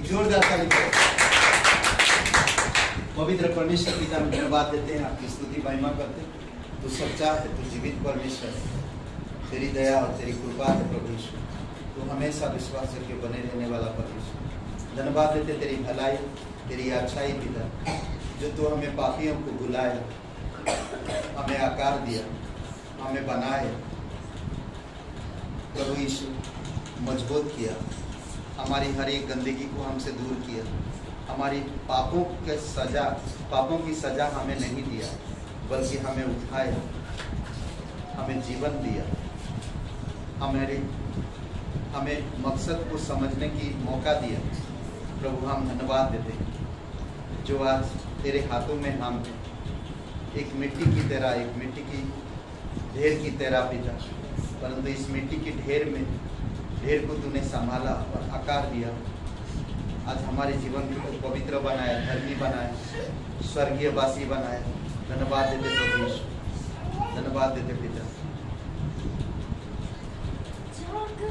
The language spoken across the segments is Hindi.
जोरदार ताली। पवित्र परमेश्वर पिता में धन्यवाद देते हैं, आपकी स्तुति महिमा करते हैं। तू सच्चा है, तू जीवित परमेश्वर है, तेरी दया और तेरी कृपा है प्रभु यीशु। तू हमेशा विश्वास करके बने रहने वाला परमेश्वर। धन्यवाद देते तेरी भलाई, तेरी अच्छाई पिता, जो तू हमें पापियों को बुलाए, हमें आकार दिया, हमें बनाए प्रभु यीशु, मजबूत किया, हमारी हर एक गंदगी को हमसे दूर किया, हमारी पापों की सजा हमें नहीं दिया, बल्कि हमें उठाया, हमें जीवन दिया, हमें मकसद को समझने की मौका दिया। प्रभु हम धन्यवाद देते हैं जो आज तेरे हाथों में हम हैं, एक मिट्टी की तरह, एक मिट्टी की ढेर की तरह पिता, परंतु इस मिट्टी की ढेर को तूने संभाला और आकार दिया। आज हमारे जीवन को पवित्र बनाया, धर्मी बनाया, स्वर्गीय वासी बनाया। धन्यवाद देते प्रभु यीशु, धन्यवाद देते पिता। Thank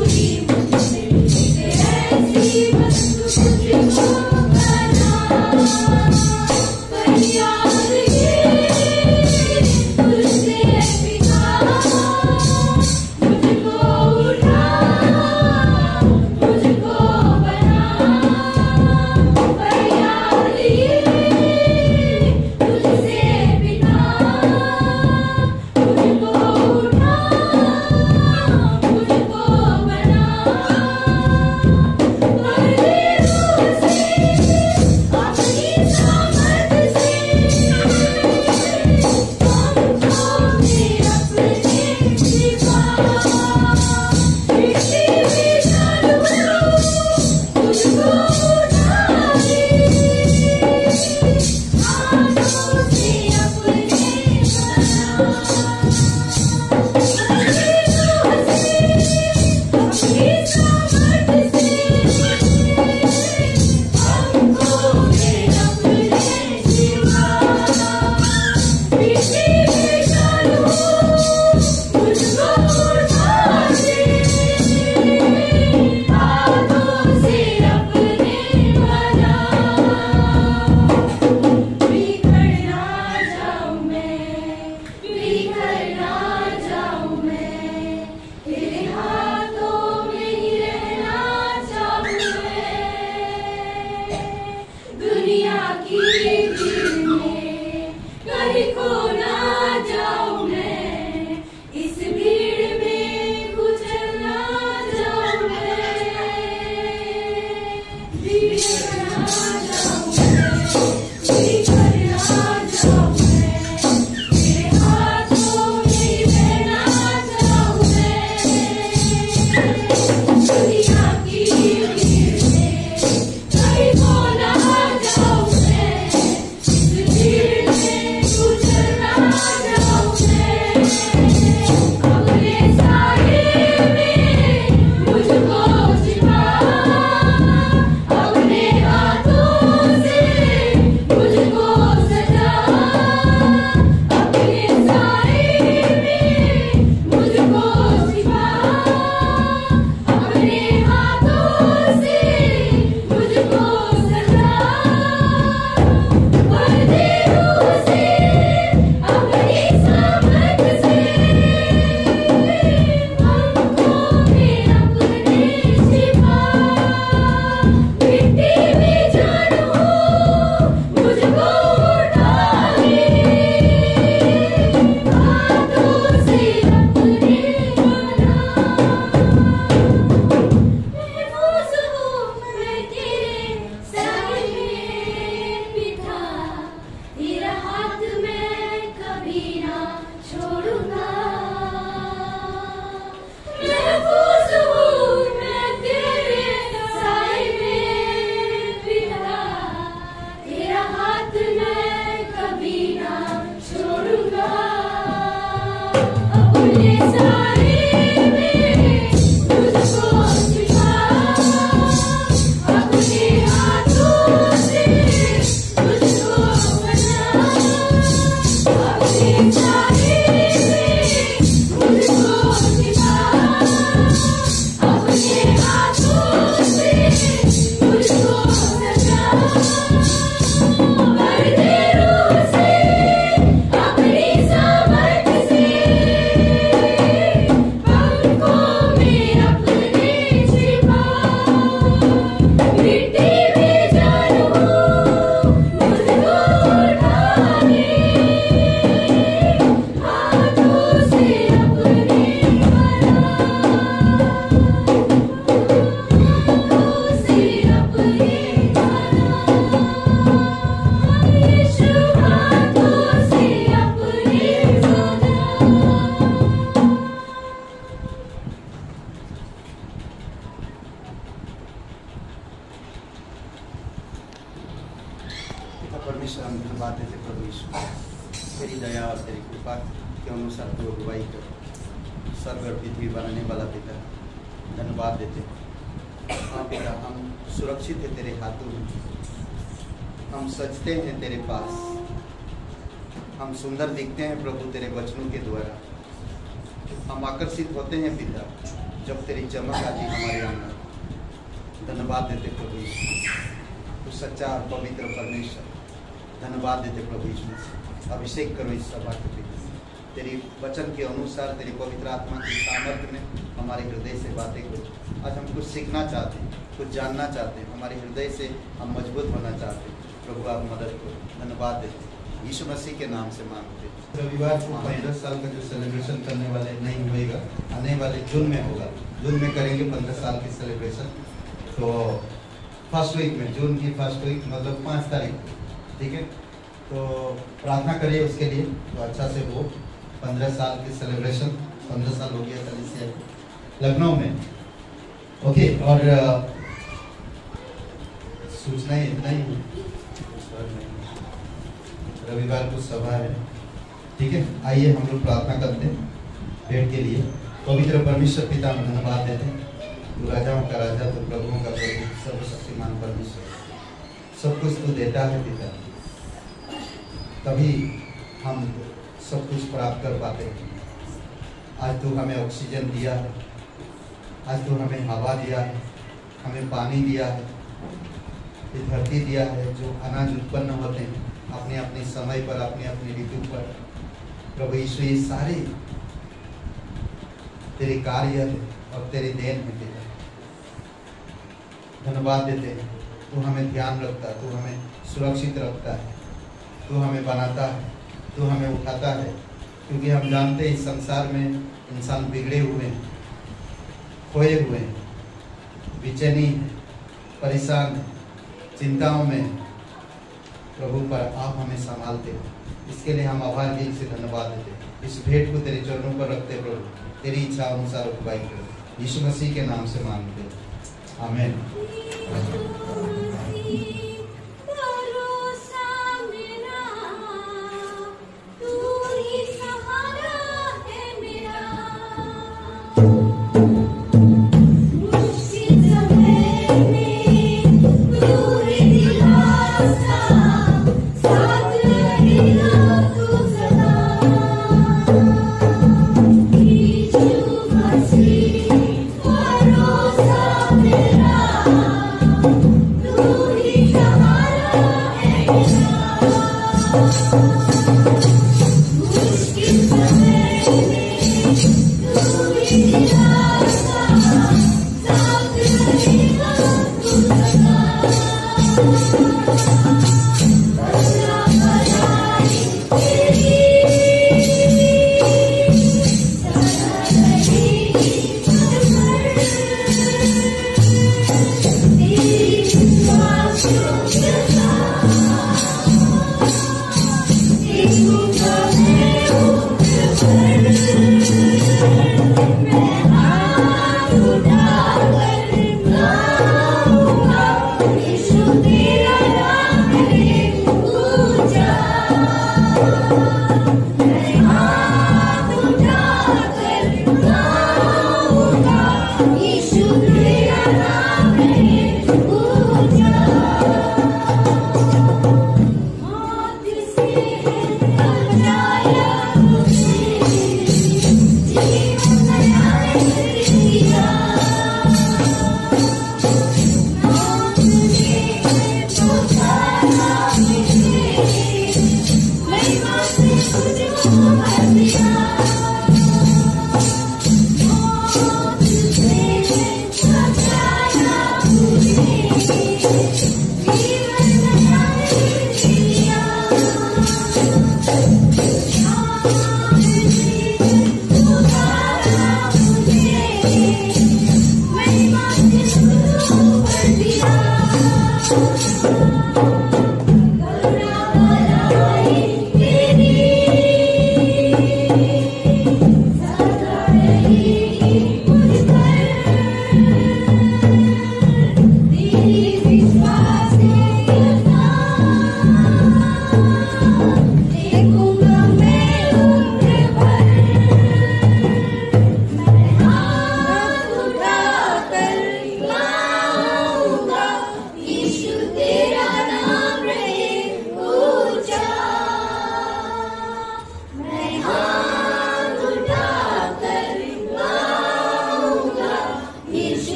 you. परमेश्वर, हम धन्यवाद देते प्रभु यीशु, तेरी दया और तेरी कृपा के अनुसार तू अगुवाई कर, स्वर्ग और पृथ्वी बनाने वाला पिता, धन्यवाद देते। हाँ पिता, हम सुरक्षित है तेरे हाथों में, हम सजते हैं तेरे पास, हम सुंदर दिखते हैं प्रभु तेरे वचनों के द्वारा, हम आकर्षित होते हैं पिता जब तेरी चमक आती हमारे अंदर। धन्यवाद देते प्रभु यीशु, तू सच्चा और पवित्र परमेश्वर, धन्यवाद देते प्रभु यीशु। अभिषेक करो इस सभा के पिता, तेरी वचन के अनुसार तेरी पवित्र आत्मा की सामर्थ्य में हमारे हृदय से बातें करो। आज हम कुछ सीखना चाहते हैं, कुछ जानना चाहते हैं, हमारे हृदय से हम मजबूत होना चाहते हैं। प्रभु आप मदद करो, धन्यवाद देते यीशु मसीह के नाम से मांगते। रविवार को 15 साल का जो सेलिब्रेशन करने वाले नहीं होएगा, आने वाले जून में होगा, जून में करेंगे 15 साल की सेलिब्रेशन। तो फर्स्ट वीक में, जून की फर्स्ट वीक मतलब 5 तारीख, ठीक है। तो प्रार्थना करिए उसके लिए, तो अच्छा से वो 15 साल की सेलिब्रेशन, 15 साल हो गया कलीसिया लखनऊ में, ओके। और सूचना इतना ही, रविवार को सभा है, ठीक है। आइए हम लोग प्रार्थना करते हैं भेंट के लिए। पवित्र परमेश्वर पिता, हम धन्यवाद देते हैं, तू राजाओं का राजा, तो प्रभुओं का प्रभु, सर्वशक्तिमान परमेश्वर, सब कुछ तू देता है पिता, तभी हम सब कुछ प्राप्त कर पाते हैं। आज तू हमें ऑक्सीजन दिया है, आज तू हमें हवा दिया है, हमें पानी दिया है, ये धरती दिया है, जो अनाज उत्पन्न होते हैं अपने अपने समय पर, अपने अपने ऋतु पर। प्रभु यीशु, ये सारे तेरे कार्य है और तेरे देन है पिता, धन्यवाद देते हैं। तू हमें ध्यान रखता है, तू हमें सुरक्षित रखता है, तू हमें बनाता है, तू हमें उठाता है, क्योंकि हम जानते हैं इस संसार में इंसान बिगड़े हुए हैं, खोए हुए हैं, बेचैनी है, परेशान है, चिंताओं में। प्रभु पर आप हमें संभालते हो, इसके लिए हम आभार दिल से धन्यवाद देते हैं। इस भेंट को तेरे चरणों पर रखते प्रभु, तेरी इच्छा अनुसार अगुवाई करो, यीशु मसीह के नाम से मांगते हैं, आमीन।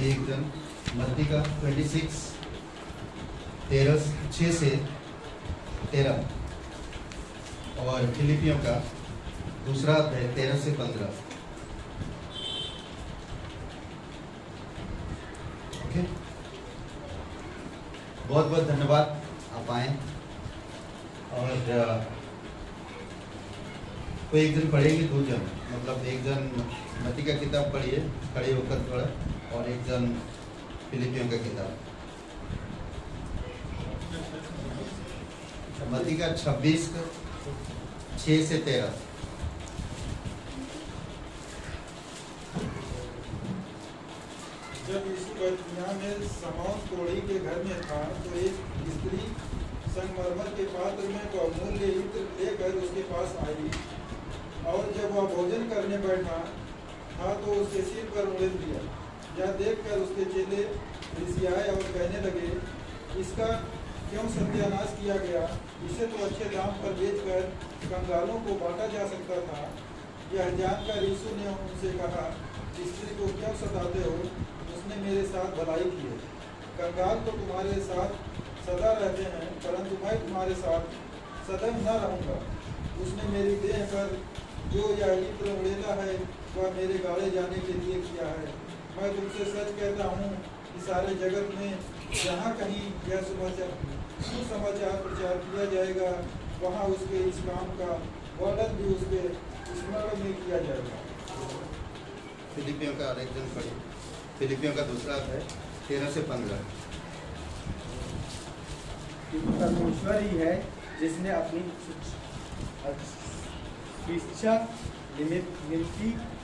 पढ़ेंगे एक जन मत्ती का 26 6 से 13 और फिलिपियों का दूसरा अध्याय 13 से 15। ओके, बहुत बहुत धन्यवाद आप आए। और कोई एक जन पढ़ेंगे, 2 जन, मतलब एक जन मत्ती का किताब पढ़िए खड़े होकर थोड़ा, और एक जन फिलिपियों का किताब मत्ती का 26 6 से 13। जब यीशु बैतनिय्याह में शमौन कोढ़ी के घर में था तो एक स्त्री संगमरमर के पात्र में बहुमूल्य इत्र लेकर उसके पास आई, और जब वह भोजन करने बैठा था तो उसके सिर पर उड़ेल दिया। यह देखकर उसके चेले रिसियाए और कहने लगे, इसका क्यों सत्यानाश किया गया? इसे तो अच्छे दाम पर बेचकर कंगालों को बांटा जा सकता था। यह जानकर यीशु ने उनसे कहा, स्त्री को क्यों सताते हो? उसने मेरे साथ भलाई की है। कंगाल तो तुम्हारे साथ सदा रहते हैं, परंतु मैं तुम्हारे साथ सदैव न रहूँगा। उसने मेरी देह पर जो यह इत्र उड़ेला है वह मेरे गाड़े जाने के लिए किया है। मैं तुमसे सच कहता हूँ कि सारे जगत में जहाँ कहीं यह सुसमाचार प्रचार किया जाएगा, वहाँ उसके इस काम का वर्णन भी उसके स्मरण में किया जाएगा। फिलिपियों का एक जन पढ़िए, फिलिपियों का दूसरा अध्याय 13 से 15। परमेश्वर ही है जिसने अपनी इच्छा निमित्त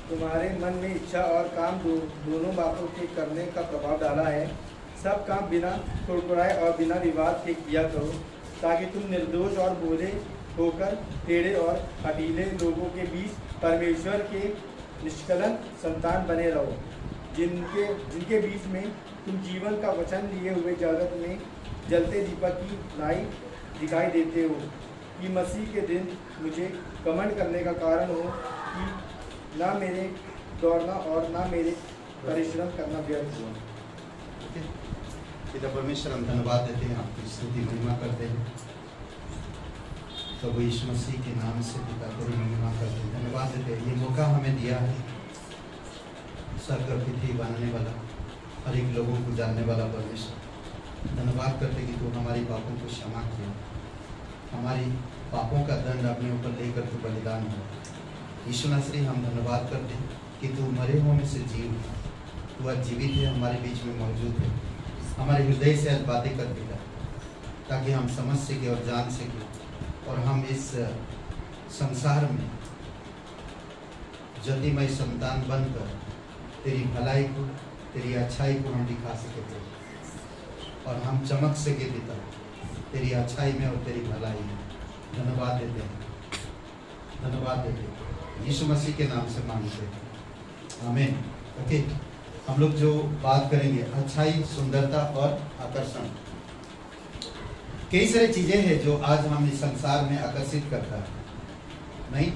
तुम्हारे मन में इच्छा और काम दोनों बातों के करने का प्रभाव डाला है। सब काम बिना कुड़कुड़ाए और बिना विवाद के किया करो, ताकि तुम निर्दोष और भोले होकर टेढ़े और हठीले लोगों के बीच परमेश्वर के निष्कलंक संतान बने रहो, जिनके बीच में तुम जीवन का वचन लिए हुए जगत में जलते दीपक की नाई दिखाई देते हो, कि मसीह के दिन मुझे घमंड करने का कारण हो कि ना मेरे दौड़ना और ना मेरे परिश्रम करना व्यर्थ हुआ। पिता परमेश्वर, हम धन्यवाद देते हैं, आपकी स्तुति महिमा करते हैं। प्रभु यीशु मसीह के नाम से पिता तेरी महिमा करते हैं, धन्यवाद देते हैं। ये मौका हमें दिया है, स्वर्ग और पृथ्वी बनाने वाला, हर एक लोगों को जानने वाला परमेश्वर, धन्यवाद करते कि तू हमारी पापों को क्षमा किया, हमारी पापों का दंड अपने ऊपर लेकर तू बलिदान हुआ। यीशु नासरी, हम धन्यवाद करते हैं कि तू मरे हुओं में से जीव, तू आज जीवित है, हमारे बीच में मौजूद है, हमारे हृदय से आज बातें कर देगा, ताकि हम समझ सकें और जान सकें, और हम इस संसार में ज्योतिमय संतान बनकर तेरी भलाई को, तेरी अच्छाई को हम दिखा सके थे, और हम चमक सके पिता तेरी अच्छाई में और तेरी भलाई में। धन्यवाद देते हैं, धन्यवाद देते हैं, यीशु मसीह के नाम से मांगते हैं, आमीन। ओके, हम लोग जो बात करेंगे अच्छाई, सुंदरता और आकर्षण। कई सारी चीजें हैं जो आज हम इस संसार में आकर्षित करता है, नहीं?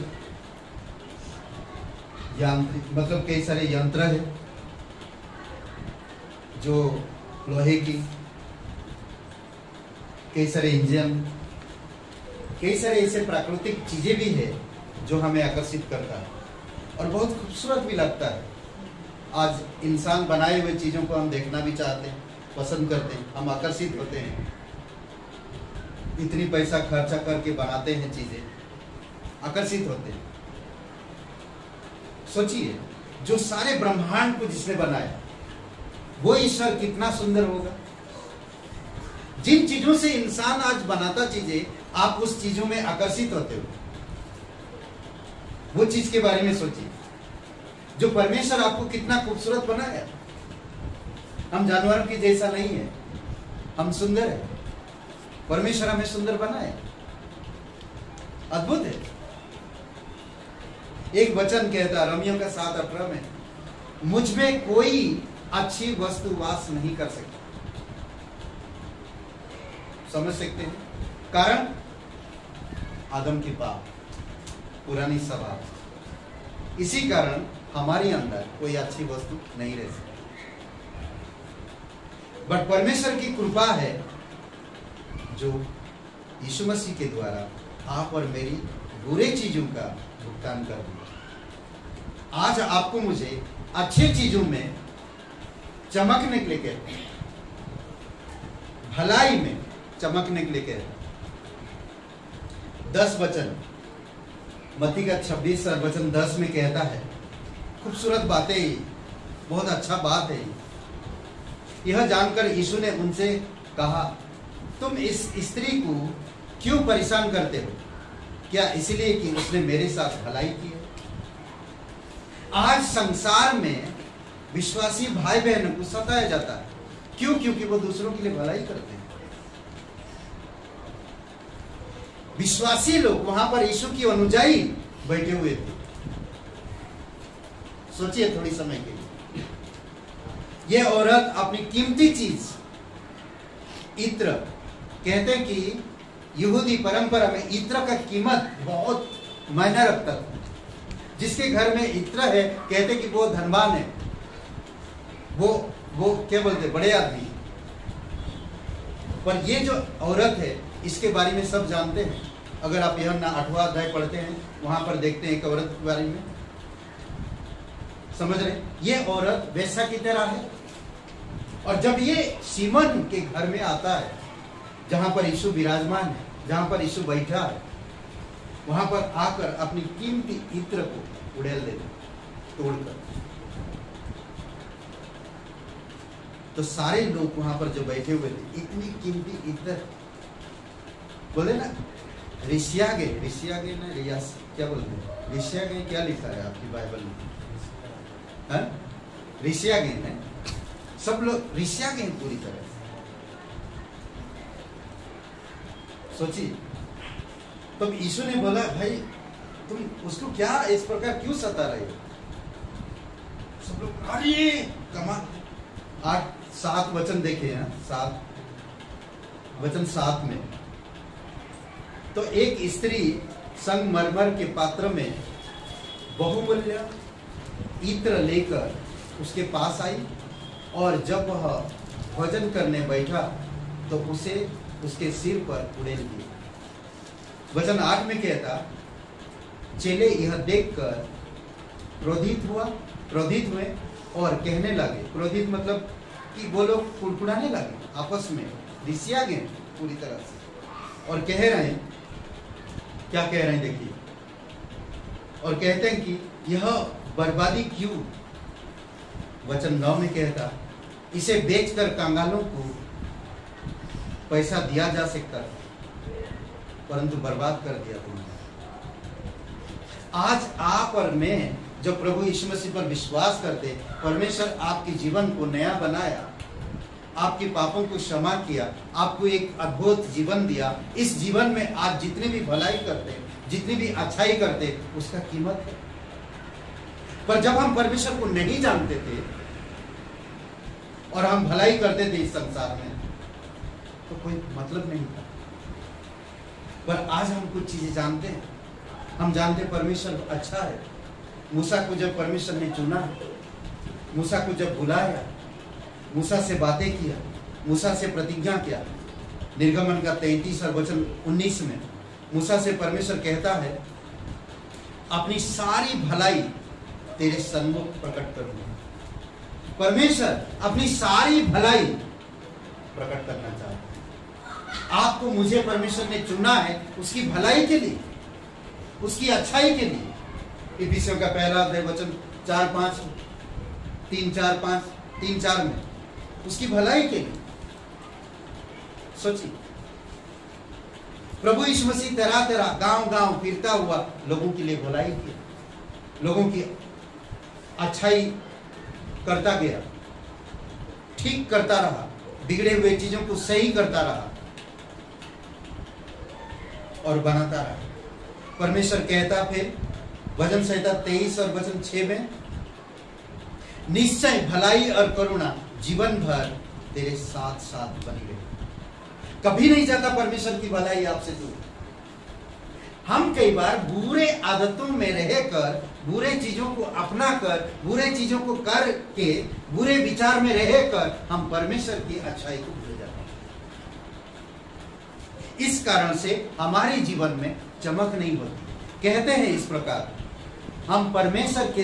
यांत्रिक मतलब कई सारे यंत्र है जो लोहे की, कई सारे इंजन, कई सारे ऐसे प्राकृतिक चीजें भी है जो हमें आकर्षित करता है और बहुत खूबसूरत भी लगता है। आज इंसान बनाए हुए चीजों को हम देखना भी चाहते हैं, पसंद करते हैं, हम आकर्षित होते हैं, इतनी पैसा खर्चा करके बनाते हैं चीजें, आकर्षित होते हैं। सोचिए, जो सारे ब्रह्मांड को जिसने बनाया वो ईश्वर कितना सुंदर होगा। जिन चीजों से इंसान आज बनाता चीजें, आप उस चीजों में आकर्षित होते हो। वो चीज के बारे में सोचिए, जो परमेश्वर आपको कितना खूबसूरत बनाया। हम जानवरों की जैसा नहीं है, हम सुंदर है, परमेश्वर हमें सुंदर बनाए, अद्भुत है। एक वचन कहता है रोमियो का 7:18 में, मुझ में कोई अच्छी वस्तु वास नहीं कर सकती। समझ सकते हैं कारण? आदम की पाप, पुरानी स्वभाव, इसी कारण हमारे अंदर कोई अच्छी वस्तु नहीं रह सकती। बट परमेश्वर की कृपा है जो यीशु मसीह के द्वारा आप और मेरी बुरे चीजों का भुगतान कर दिया। आज आपको मुझे अच्छे चीजों में चमकने के लिए कहते हैं, भलाई में चमकने के लिए कहते हैं। 10 वचन मत्ती का 26 वचन 10 में कहता है, खूबसूरत बातें ही, बहुत अच्छा बात है। यह जानकर यीशु ने उनसे कहा, तुम इस स्त्री को क्यों परेशान करते हो? क्या इसलिए कि उसने मेरे साथ भलाई की है? आज संसार में विश्वासी भाई बहनों को सताया जाता है। क्यों? क्योंकि वो दूसरों के लिए भलाई करते हैं। विश्वासी लोग वहां पर यीशु की अनुयायी बैठे हुए थे। सोचिए थोड़ी समय के लिए, यह औरत अपनी कीमती चीज इत्र, कहते हैं कि यहूदी परंपरा में इत्र का कीमत बहुत मायने रखता था। जिसके घर में इत्र है कहते कि वो धनवान है, वो क्या बोलते, बड़े आदमी। पर ये जो औरत है इसके बारे में सब जानते हैं। अगर आप यूहन्ना 8वां अध्याय पढ़ते हैं, वहां पर देखते हैं एक औरत के बारे में, समझ रहे? ये औरत वैसा की तरह है। और जब ये सीमन के घर में आता है, जहां पर यीशु विराजमान है, जहां पर यीशु बैठा है, वहां पर आकर अपनी कीमती इत्र को उड़ेल देते, तोड़कर। तो सारे लोग वहां पर जो बैठे हुए थे, इतनी कीमती इत्र, बोले ना रिशियागे ना, रियास क्या बोलते हैं, रिशियागे क्या लिखा है आपकी बाइबल में? रिशियागे है, सब लोग रिशियागे पूरी तरह से। सोचिए, तो यीशु ने बोला, भाई तुम उसको क्या इस प्रकार क्यों सता रहे हो? सब लोग अरे कमाल। 8-7 वचन देखे हैं, 7 वचन 7 में, तो एक स्त्री संगमरमर के पात्र में बहुमूल्य इत्र लेकर उसके पास आई, और जब वह भोजन करने बैठा तो उसे उसके सिर पर उड़ेल दिया। वचन 8 में कहता, चेले यह देखकर क्रोधित हुए और कहने लगे, क्रोधित मतलब कि वो लोग कुड़कुड़ाने लगे आपस में, रिसिया गए पूरी तरह से, और कह रहे हैं, क्या कह रहे हैं देखिए, और कहते हैं कि यह बर्बादी क्यों? वचन 9 में कहता, इसे बेचकर कंगालों को पैसा दिया जा सकता है, परंतु बर्बाद कर दिया तुमने। आज आप और मैं जो प्रभु यीशु मसीह पर विश्वास करते, परमेश्वर आपके जीवन को नया बनाया, आपके पापों को क्षमा किया, आपको एक अद्भुत जीवन दिया। इस जीवन में आप जितनी भी भलाई करते, जितनी भी अच्छाई करते, उसका कीमत है। पर जब हम परमेश्वर को नहीं जानते थे और हम भलाई करते थे इस संसार में, तो कोई मतलब नहीं था। पर आज हम कुछ चीजें जानते हैं। हम जानते परमेश्वर अच्छा है। मूसा को जब परमेश्वर ने चुना, मूसा को जब बुलाया, मूसा से बातें किया, मूसा से प्रतिज्ञा किया, निर्गमन का 33 और वचन 19 में मूसा से परमेश्वर कहता है, अपनी सारी भलाई तेरे सन्मुख प्रकट करूंगा। परमेश्वर अपनी सारी भलाई प्रकट करना चाहता है। आपको मुझे परमेश्वर ने चुना है उसकी भलाई के लिए, उसकी अच्छाई के लिए। इफिसियों का 1 अध्याय वचन 4-5, 3-4-5, 3-4 में उसकी भलाई के लिए। सोचिए, प्रभु यीशु मसीह तरह गांव फिरता हुआ लोगों के लिए भलाई किया, लोगों की अच्छाई करता गया, ठीक करता रहा, बिगड़े हुए चीजों को सही करता रहा और बनाता रहा। परमेश्वर कहता फिर भजन संहिता 23 और वचन 6 में, निश्चय भलाई और करुणा जीवन भर तेरे साथ साथ बनी रहे। कभी नहीं जाता परमेश्वर की भलाई आपसे दूर, हम कई बार बुरे आदतों में रहकर, बुरे चीजों को अपना कर, बुरे चीजों को करके, बुरे विचार में रहकर हम परमेश्वर की अच्छाई को भूल जाते हैं। इस कारण से हमारे जीवन में चमक नहीं होती। कहते हैं इस प्रकार, हम परमेश्वर के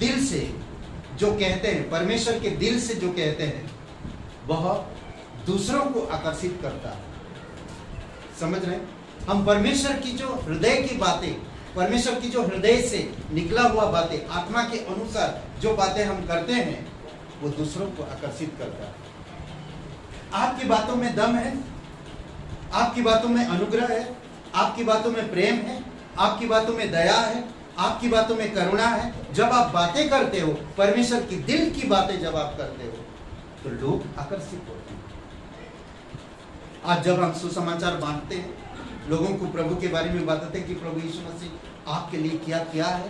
दिल से जो कहते हैं, परमेश्वर के दिल से जो कहते हैं, वह दूसरों को आकर्षित करता है। समझ रहे हैं? हम परमेश्वर की जो हृदय की बातें, परमेश्वर की जो हृदय से निकला हुआ बातें, आत्मा के अनुसार जो बातें हम करते हैं, वो दूसरों को आकर्षित करता है। आपकी बातों में दम है, आपकी बातों में अनुग्रह है, आपकी बातों में प्रेम है, आपकी बातों में दया है, आपकी बातों में करुणा है। जब आप बातें करते हो, परमेश्वर की दिल की बातें जब आप करते हो, तो लोग आकर्षित होते हैं। आज जब हम सुसमाचार बांटते हैं, लोगों को प्रभु के बारे में बताते हैं कि प्रभु यीशु मसीह आपके लिए क्या किया है,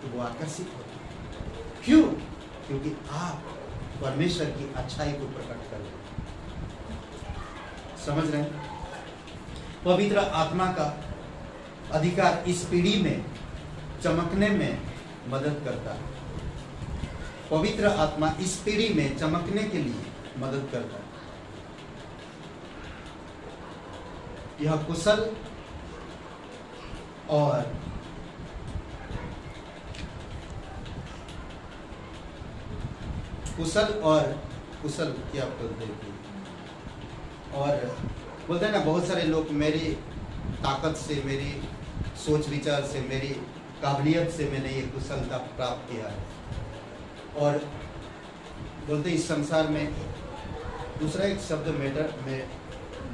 तो वो आकर्षित होते हैं। क्यों? क्योंकि आप परमेश्वर की अच्छाई को प्रकट कर रहे हैं। समझ रहे हैं? पवित्र आत्मा का अधिकार इस पीढ़ी में चमकने में मदद करता है। पवित्र आत्मा इस पीढ़ी में चमकने के लिए मदद करता है। यह कुशल और कुशल क्या बोलते हैं, और बोलते हैं ना, बहुत सारे लोग मेरी ताकत से, मेरी सोच विचार से, मेरी काबिलियत से मैंने ये कुशलता प्राप्त किया है। और बोलते इस संसार में दूसरा एक शब्द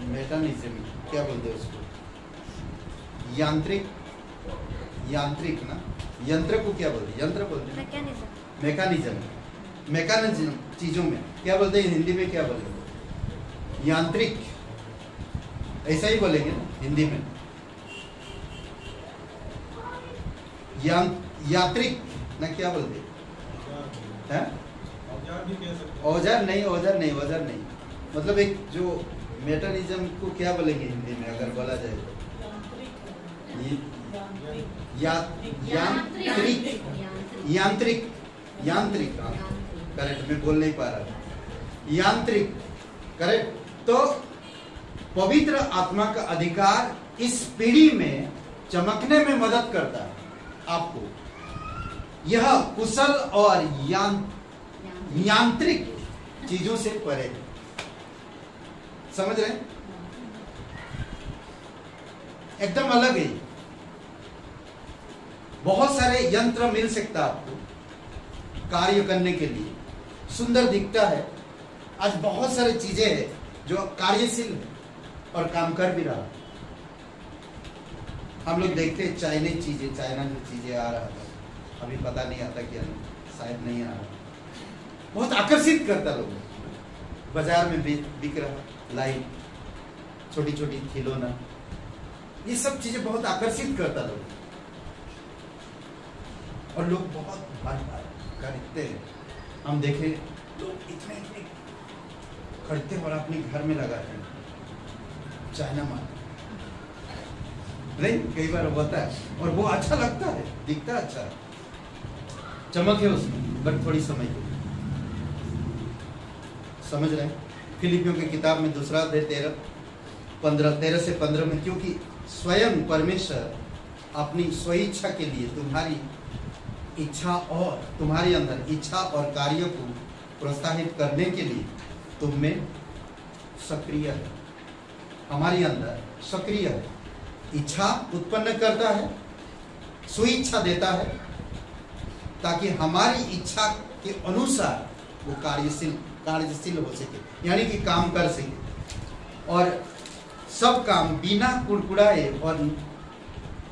मेटानिज्म, क्या बोलते हैं उसको, यांत्रिक ना, यंत्र को क्या बोलते हैं? यंत्र बोलते हैं, मैकेनिज्म चीजों में क्या बोलते हैं? हिंदी में क्या बोलेंगे? यांत्रिक, ऐसा ही बोलेंगे ना हिंदी में। यात्रिक ना, क्या बोलते हैं? औजार नहीं, मतलब एक जो मेटानिज्म को क्या बोलेंगे हिंदी में अगर बोला जाए तो? यांत्रिक, करेक्ट, मैं बोल नहीं पा रहा। यांत्रिक, करेक्ट। तो पवित्र आत्मा का अधिकार इस पीढ़ी में चमकने में मदद करता है आपको। यह कुशल और यांत्रिक चीजों से परे है। समझ रहे हैं? एकदम अलग है। बहुत सारे यंत्र मिल सकता है आपको कार्य करने के लिए, सुंदर दिखता है। आज बहुत सारी चीजें हैं जो कार्यशील है और काम कर भी रहा है। हम लोग देखते हैं चाइनीज चीजें, चाइना जो चीजें आ रहा था, अभी पता नहीं आता क्या, शायद नहीं आ रहा, बहुत आकर्षित करता लोगों। बाजार में बिक रहा लाइट, छोटी छोटी खिलौना, ये सब चीजें बहुत आकर्षित करता लोग, और लोग बहुत खरीदते हैं। हम देखे लोग इतने खरीदते हैं और अपने घर में लगाते हैं। चाइना माल नहीं, कई बार होता है और वो अच्छा लगता है, दिखता अच्छा है, चमक है उसमें, बट थोड़ी समय के लिए। समझ रहे हैं? फिलिपियों की किताब में 2 अध्याय 13 से 15 में, क्योंकि स्वयं परमेश्वर अपनी स्वेच्छा के लिए तुम्हारी इच्छा और तुम्हारे अंदर इच्छा और कार्य को प्रोत्साहित करने के लिए तुम में सक्रिय है, हमारे अंदर सक्रिय है, इच्छा उत्पन्न करता है, स्वेच्छा देता है, ताकि हमारी इच्छा के अनुसार वो कार्यशील हो सके, यानी कि काम कर सके। और सब काम बिना कुड़कुड़ाए और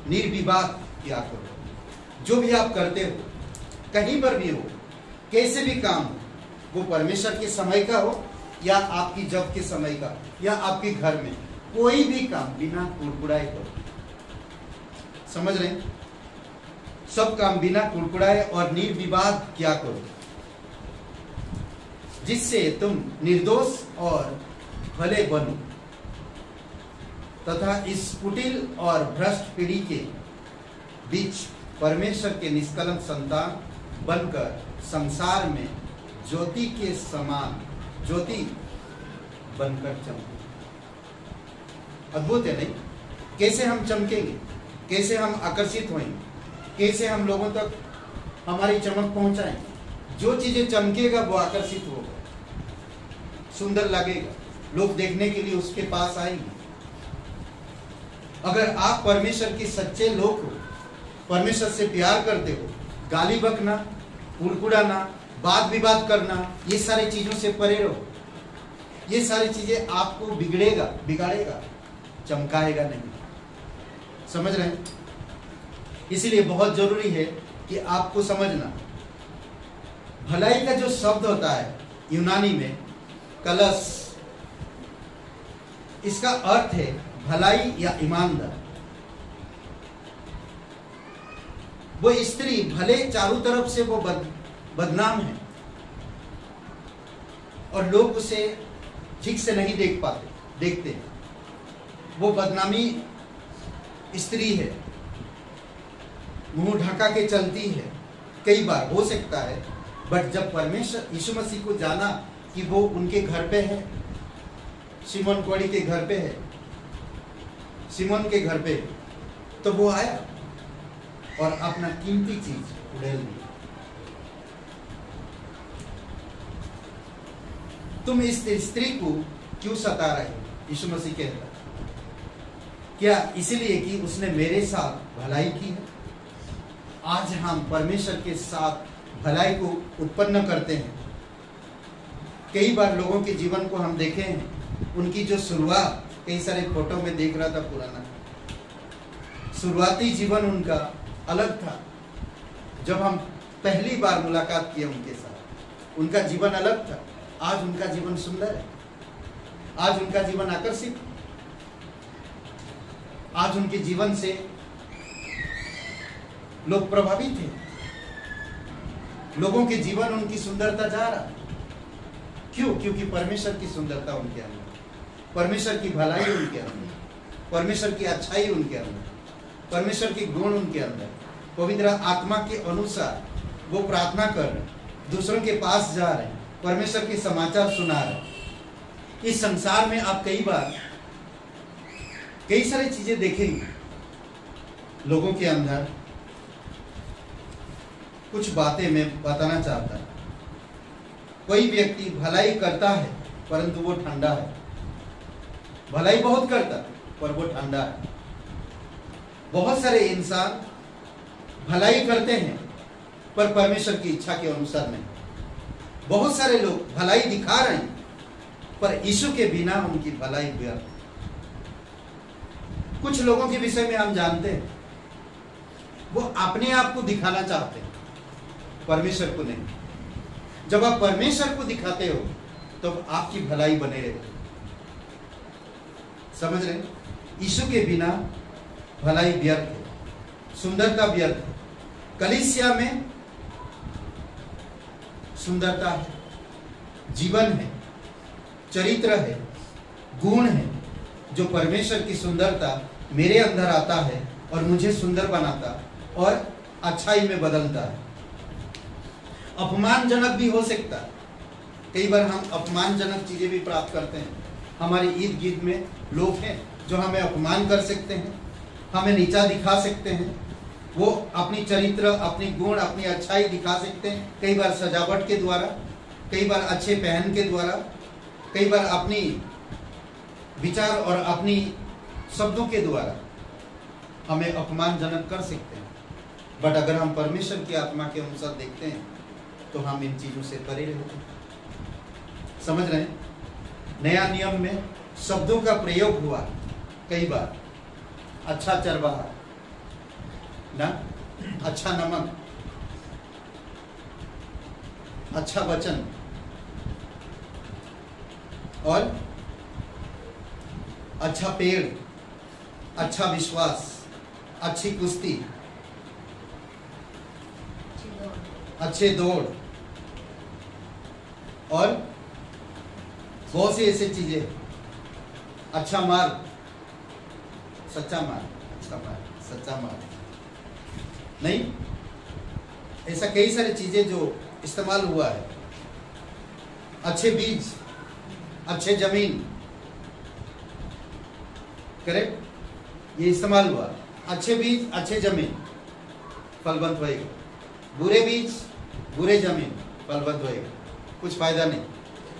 निर्विवाद किया करो। जो भी आप करते हो, कहीं पर भी हो, कैसे भी काम हो, वो परमेश्वर के समय का हो या आपकी जब के समय का, या आपके घर में कोई भी काम बिना कुड़कुड़ाए करो। समझ रहे हैं? सब काम बिना कुड़कुड़ाए और निर्विवाद किया करो, जिससे तुम निर्दोष और भले बनो। तथा इस कुटिल और भ्रष्ट पीढ़ी के बीच परमेश्वर के निष्कलंक संतान बनकर संसार में ज्योति के समान ज्योति बनकर चमके। अद्भुत है नहीं? कैसे हम चमकेंगे, कैसे हम आकर्षित होंगे, कैसे हम लोगों तक हमारी चमक पहुंचाएंगे। जो चीजें चमकेगा वो आकर्षित होगा, सुंदर लगेगा, लोग देखने के लिए उसके पास आएंगे। अगर आप परमेश्वर के सच्चे लोग हो, परमेश्वर से प्यार करते हो, गाली बकना, कुड़कुड़ाना, वाद विवाद करना, ये सारी चीजों से परे रहो। ये सारी चीजें आपको बिगाड़ेगा, चमकाएगा नहीं। समझ रहे हैं? इसीलिए बहुत जरूरी है कि आपको समझना, भलाई का जो शब्द होता है यूनानी में कलस, इसका अर्थ है भलाई या ईमानदार। वो स्त्री भले चारों तरफ से वो बदनाम है और लोग उसे ठीक से नहीं देखते। वो बदनामी स्त्री है, मुंह ढका के चलती है, कई बार हो सकता है। बट जब परमेश्वर यीशु मसीह को जाना कि वो उनके घर पे है, सिमोन कोड़ी के घर पे है, सिमोन के घर पे, तो वो आया और अपना कीमती चीज उड़ेल दी। तुम इस स्त्री को क्यों सता रहे हो? यीशु मसीह कहता, क्या इसलिए कि उसने मेरे साथ भलाई की है? आज हम परमेश्वर के साथ भलाई को उत्पन्न करते हैं। कई बार लोगों के जीवन को हम देखे हैं, उनकी जो शुरुआत, कई सारे फोटो में देख रहा था पुराना, शुरुआती जीवन उनका अलग था। जब हम पहली बार मुलाकात किए उनके साथ, उनका जीवन अलग था। आज उनका जीवन सुंदर है, आज उनका जीवन आकर्षित, आज उनके जीवन से लोग प्रभावित हैं। लोगों के जीवन उनकी सुंदरता जा रहा। क्यों? क्योंकि परमेश्वर की सुंदरता उनके अंदर, परमेश्वर की भलाई उनके अंदर, परमेश्वर की अच्छाई उनके अंदर, परमेश्वर के गुण उनके अंदर। पवित्र आत्मा के अनुसार वो प्रार्थना कर रहे, दूसरों के पास जा रहे, परमेश्वर के समाचार सुना रहे। इस संसार में आप कई सारी चीजें देखेंगे लोगों के अंदर। कुछ बातें मैं बताना चाहता हूं। कोई व्यक्ति भलाई करता है परंतु वो ठंडा है, भलाई बहुत करता पर वो ठंडा है। बहुत सारे इंसान भलाई करते हैं पर परमेश्वर की इच्छा के अनुसार नहीं। बहुत सारे लोग भलाई दिखा रहे हैं पर यीशु के बिना उनकी भलाई व्यर्थ। कुछ लोगों के विषय में हम जानते हैं, वो अपने आप को दिखाना चाहते हैं, परमेश्वर को नहीं। जब आप परमेश्वर को दिखाते हो तो आपकी भलाई बने रहती। समझ रहे? यीशु के बिना भलाई व्यर्थ है, सुंदरता व्यर्थ है। कलीसिया में सुंदरता है, जीवन है, चरित्र है, गुण है। जो परमेश्वर की सुंदरता मेरे अंदर आता है और मुझे सुंदर बनाता और अच्छाई में बदलता है। अपमानजनक भी हो सकता है। कई बार हम अपमानजनक चीजें भी प्राप्त करते हैं। हमारे इर्द गिर्द में लोग हैं जो हमें अपमान कर सकते हैं, हमें नीचा दिखा सकते हैं। वो अपनी चरित्र, अपनी गुण, अपनी अच्छाई दिखा सकते हैं। कई बार सजावट के द्वारा, कई बार अच्छे पहन के द्वारा, कई बार अपनी विचार और अपनी शब्दों के द्वारा हमें अपमानजनक कर सकते हैं। बट अगर हम परमेश्वर की आत्मा के अनुसार देखते हैं तो हम इन चीजों से परे रहते हैं। समझ रहे हैं? नया नियम में शब्दों का प्रयोग हुआ कई बार। अच्छा चरवाहा ना, अच्छा नमक, अच्छा वचन और अच्छा पेड़, अच्छा विश्वास, अच्छी कुश्ती, अच्छे दौड़ और बहुत सी ऐसी चीजें, अच्छा मार्ग, सच्चा मार्ग, अच्छा मार्ग, सच्चा मार्ग नहीं। ऐसा कई सारी चीजें जो इस्तेमाल हुआ है, अच्छे बीज, अच्छे जमीन, करेक्ट, ये इस्तेमाल हुआ। अच्छे बीज, अच्छे जमीन, फलवंत होएगा। बुरे बीज, बुरे जमीन, फलवंत होएगा, कुछ फायदा नहीं।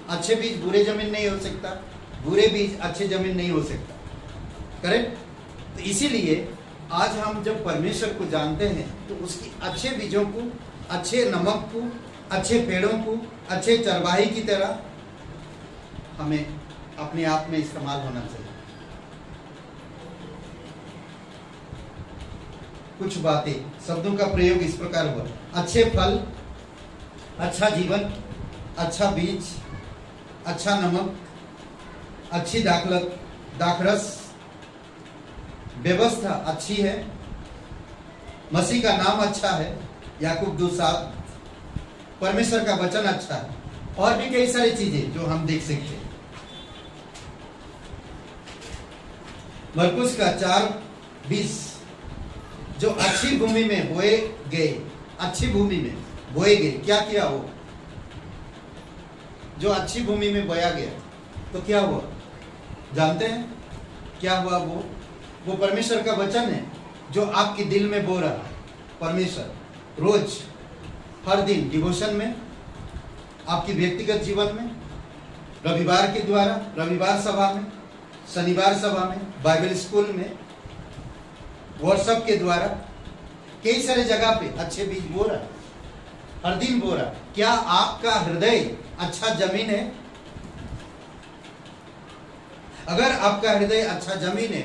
अच्छे बीज बुरे जमीन नहीं हो सकता, बुरे बीज अच्छे जमीन नहीं हो सकता, करेक्ट। तो इसीलिए आज हम जब परमेश्वर को जानते हैं तो उसकी अच्छे बीजों को, अच्छे नमक को, अच्छे पेड़ों को, अच्छे चरवाही की तरह हमें अपने आप में इस्तेमाल होना चाहिए। कुछ बातें, शब्दों का प्रयोग इस प्रकार हुआ: अच्छे फल, अच्छा जीवन, अच्छा बीज, अच्छा नमक, अच्छी दाखरस, व्यवस्था अच्छी है, मसीह का नाम अच्छा है, याकूब 2:7, परमेश्वर का वचन अच्छा है, और भी कई सारी चीजें जो हम देख सकते हैं। मरकुस का 4:20, जो अच्छी भूमि में बोए गए, अच्छी भूमि में बोए गए, क्या किया वो? जो अच्छी भूमि में बोया गया तो क्या हुआ जानते हैं? क्या हुआ? वो परमेश्वर का वचन है जो आपके दिल में बो रहा है। परमेश्वर रोज, हर दिन डिवोशन में, आपकी व्यक्तिगत जीवन में, रविवार के द्वारा, रविवार सभा में, शनिवार सभा में, बाइबल स्कूल में, व्हाट्सएप के द्वारा, कई सारे जगह पे अच्छे बीज बो रहा है, हर दिन बो रहा है। क्या आपका हृदय अच्छा जमीन है? अगर आपका हृदय अच्छा जमीन है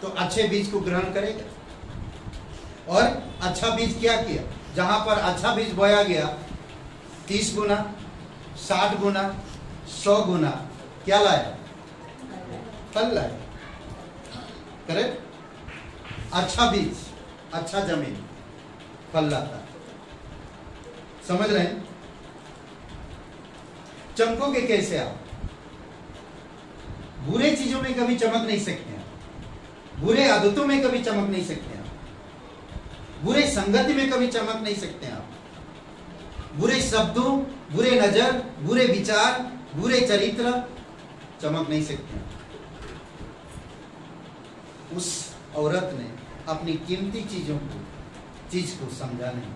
तो अच्छे बीज को ग्रहण करेगा। और अच्छा बीज क्या किया? जहां पर अच्छा बीज बोया गया, 30 गुना, 60 गुना, 100 गुना क्या लाया? फल लाया, करेक्ट। अच्छा बीज, अच्छा जमीन फल लाता है। समझ रहे हैं? चमकोगे कैसे आप? बुरे चीजों में कभी चमक नहीं सकते हैं, बुरे आदतों में कभी चमक नहीं सकते हैं, बुरे संगति में कभी चमक नहीं सकते हैं आप। बुरे शब्दों, बुरे नजर, बुरे विचार, बुरे चरित्र चमक नहीं सकते हैं। उस औरत ने अपनी कीमती चीज को समझा नहीं,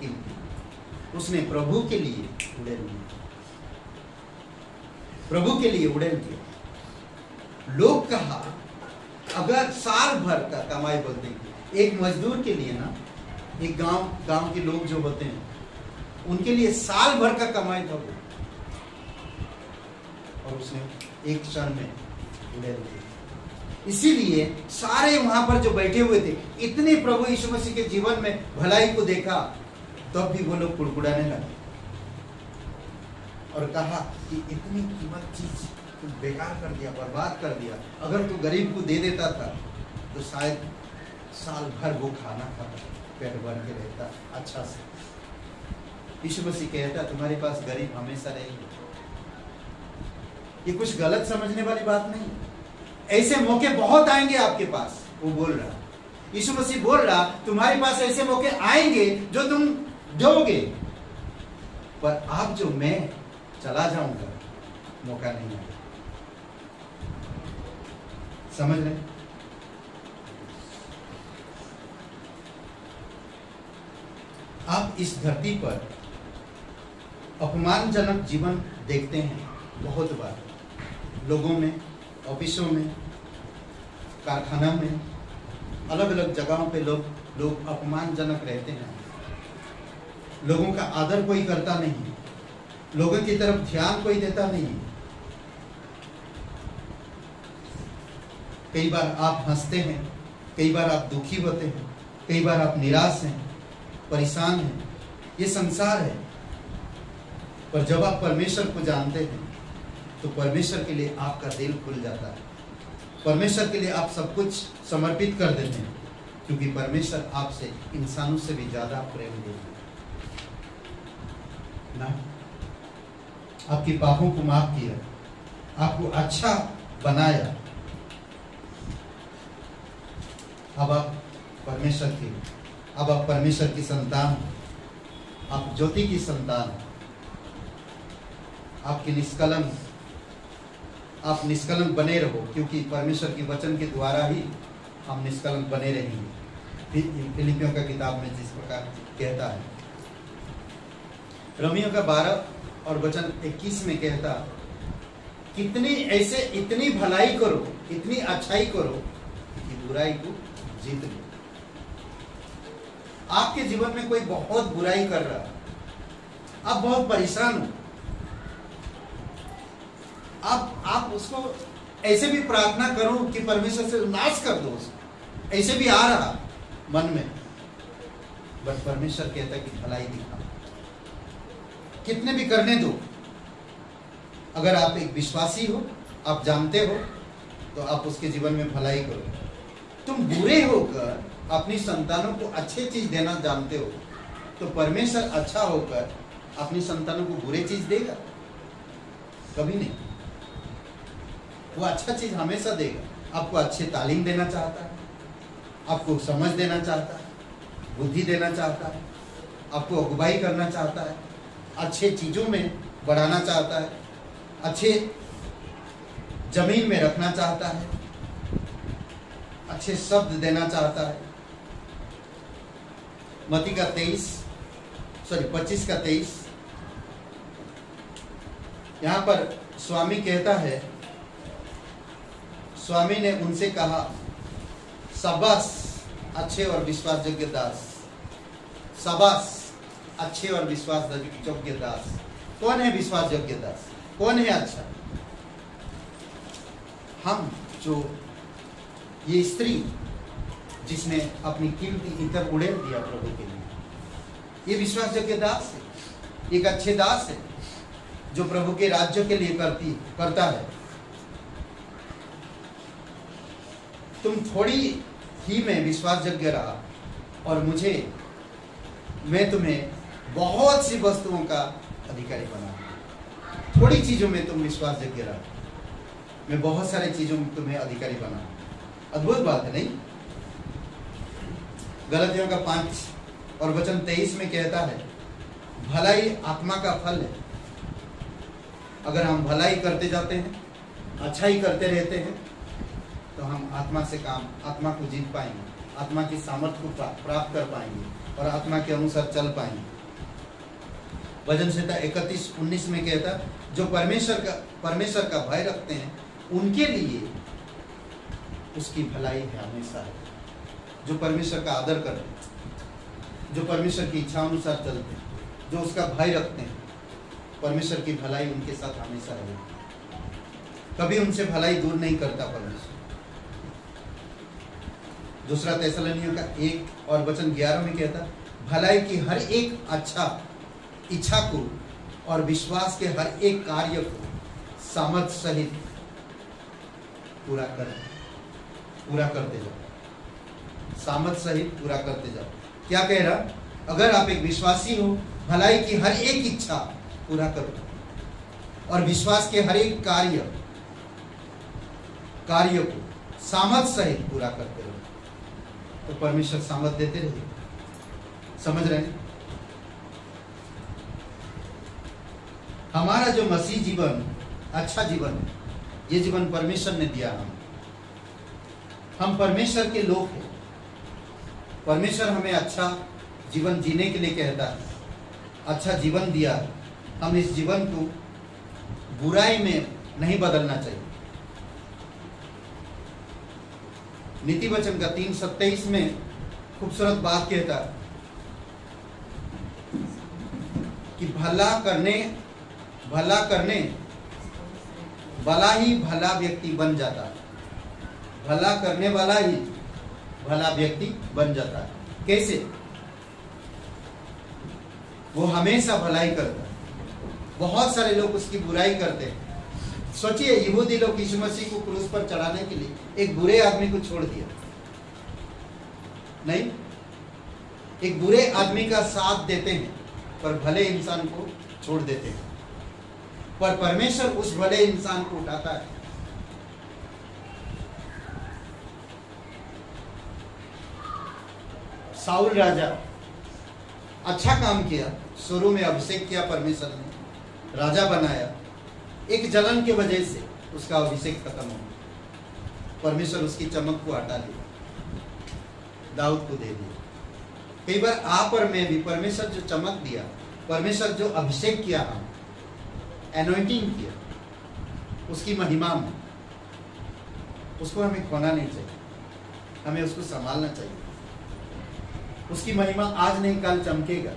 कीमती। उसने प्रभु के लिए उड़ेल दिया, प्रभु के लिए उड़ेल दिया। लोग कहा, अगर साल भर का कमाई बोलते हैं, एक मजदूर के लिए ना, एक गांव के लोग जो होते हैं उनके लिए साल भर का कमाई था वो, और उसने एक क्षण में उड़ेल दिया। इसीलिए सारे वहां पर जो बैठे हुए थे, इतने प्रभु यीशु मसीह के जीवन में भलाई को देखा, तब भी वो लोग कुड़कुड़ाने लगे और कहा कि इतनी कीमत चीज तू बेकार कर दिया, बर्बाद कर दिया। अगर तू गरीब को दे देता था तो शायद साल भर वो खाना खाता, पेट भर के रहता अच्छा से। यीशु मसीह कहता, तुम्हारे पास गरीब हमेशा रहेंगे। ये कुछ गलत समझने वाली बात नहीं, ऐसे मौके बहुत आएंगे आपके पास। वो बोल रहा, यीशु मसीह बोल रहा, तुम्हारे पास ऐसे मौके आएंगे जो तुम दोगे, पर आप जो मैं चला जाऊंगा, मौका नहीं आएगा। समझ रहे? आप इस धरती पर अपमानजनक जीवन देखते हैं बहुत बार, लोगों में, ऑफिसों में, कारखाना में, अलग अलग जगहों पे लोग अपमानजनक रहते हैं। लोगों का आदर कोई करता नहीं, लोगों की तरफ ध्यान कोई देता नहीं। कई बार आप हंसते हैं, कई बार आप दुखी होते हैं, कई बार आप निराश हैं, परेशान हैं। ये संसार है। पर जब आप परमेश्वर को जानते हैं तो परमेश्वर के लिए आपका दिल खुल जाता है, परमेश्वर के लिए आप सब कुछ समर्पित कर देते हैं, क्योंकि परमेश्वर आपसे, इंसानों से भी ज्यादा प्रेम देते हैं ना। आपके पापों को माफ किया, आपको अच्छा बनाया, अब आप परमेश्वर की, अब आप परमेश्वर की संतान, आप ज्योति की संतान, आपकी निष्कलंक, आप निष्कलंक बने रहो, क्योंकि परमेश्वर के वचन के द्वारा ही हम निष्कलंक बने रहेंगे। फिलिपियों का किताब में जिस प्रकार कहता है, रोमियो का 12 और वचन 21 में कहता, कितनी ऐसे इतनी भलाई करो, इतनी अच्छाई करो कि बुराई को जीत लो। आपके जीवन में कोई बहुत बुराई कर रहा है, आप बहुत परेशान हो, आप उसको ऐसे भी प्रार्थना करो कि परमेश्वर से नाश कर दो उसको, ऐसे भी आ रहा मन में, बट परमेश्वर कहता है कि भलाई दिखा, कितने भी करने दो। अगर आप एक विश्वासी हो, आप जानते हो, तो आप उसके जीवन में भलाई करो। तुम बुरे होकर अपनी संतानों को अच्छी चीज देना जानते हो, तो परमेश्वर अच्छा होकर अपनी संतानों को बुरी चीज देगा? कभी नहीं। वो अच्छा चीज हमेशा देगा। आपको अच्छी तालीम देना चाहता है, आपको समझ देना चाहता है, बुद्धि देना चाहता है, आपको अगुवाई करना चाहता है, अच्छे चीजों में बढ़ाना चाहता है, अच्छे जमीन में रखना चाहता है, अच्छे शब्द देना चाहता है। मत्ती का 25 का 23, यहां पर स्वामी कहता है, स्वामी ने उनसे कहा, शाबाश अच्छे और विश्वासयोग्य दास, शाबाश अच्छे और विश्वासयोग्य दास। कौन है विश्वासयोग्य दास? कौन है अच्छा? हम जो ये स्त्री जिसने अपनी कीमती इतर उड़ेल दिया प्रभु के लिए, ये विश्वासयोग्य दास है, एक अच्छे दास है जो प्रभु के राज्य के लिए करता है। तुम थोड़ी ही में विश्वासयोग्य रहा और मैं तुम्हें बहुत सी वस्तुओं का अधिकारी बना। थोड़ी चीजों में तुम विश्वासयोग्य रहा, मैं बहुत सारी चीजों में तुम्हें अधिकारी बना। अद्भुत बात है नहीं? गलतियों का 5 और वचन 23 में कहता है, भलाई आत्मा का फल है। अगर हम भलाई करते जाते हैं, अच्छाई करते रहते हैं, तो हम आत्मा से काम, आत्मा को जीत पाएंगे, आत्मा की सामर्थ्य को प्राप्त कर पाएंगे और आत्मा के अनुसार चल पाएंगे। भजन संहिता 31:19 में कहता, जो परमेश्वर का भय रखते हैं उनके लिए उसकी भलाई है हमेशा है। जो परमेश्वर का आदर करते हैं, जो परमेश्वर की इच्छा अनुसार चलते हैं, जो उसका भय रखते हैं, परमेश्वर की भलाई उनके साथ हमेशा रहेगी। कभी उनसे भलाई दूर नहीं करता परमेश्वर। दूसरा थेसलोनियों का 1 और वचन 11 में कहता, भलाई की हर एक इच्छा को और विश्वास के हर एक कार्य को सामर्थ्य सहित पूरा करते जाओ। सामर्थ्य सहित पूरा करते जाओ। क्या कह रहा? अगर आप एक विश्वासी हो, भलाई की हर एक इच्छा पूरा करो और विश्वास के हर एक कार्य को सामर्थ्य सहित पूरा करते रहो, तो परमेश्वर सामर्थ्य देते रहिए। समझ रहे हैं? हमारा जो मसीह जीवन अच्छा जीवन है, ये जीवन परमेश्वर ने दिया। हम परमेश्वर के लोग हैं। परमेश्वर हमें अच्छा जीवन जीने के लिए कहता है, अच्छा जीवन दिया। हम इस जीवन को बुराई में नहीं बदलना चाहिए। नीति वचन का 3:27 में खूबसूरत बात कहता है कि भला करने वाला ही भला व्यक्ति बन जाता है। भला करने वाला ही भला व्यक्ति बन जाता है। कैसे? वो हमेशा भलाई करता है। बहुत सारे लोग उसकी बुराई करते हैं। सोचिए, यहूदी लोग यीशु मसीह को क्रूस पर चढ़ाने के लिए एक बुरे आदमी को छोड़ दिया नहीं, एक बुरे आदमी का साथ देते हैं पर भले इंसान को छोड़ देते हैं। पर परमेश्वर उस भले इंसान को उठाता है। साउल राजा अच्छा काम किया, शुरू में अभिषेक किया परमेश्वर ने, राजा बनाया, एक जलन की वजह से उसका अभिषेक खत्म हो गया। परमेश्वर उसकी चमक को हटा दिया, दाऊद को दे दिया। कई बार आप और मैं भी परमेश्वर जो चमक दिया, परमेश्वर जो अभिषेक किया, हम एनॉइंटिंग किया, उसकी महिमा में, उसको हमें खोना नहीं चाहिए, हमें उसको संभालना चाहिए। उसकी महिमा आज नहीं कल चमकेगा।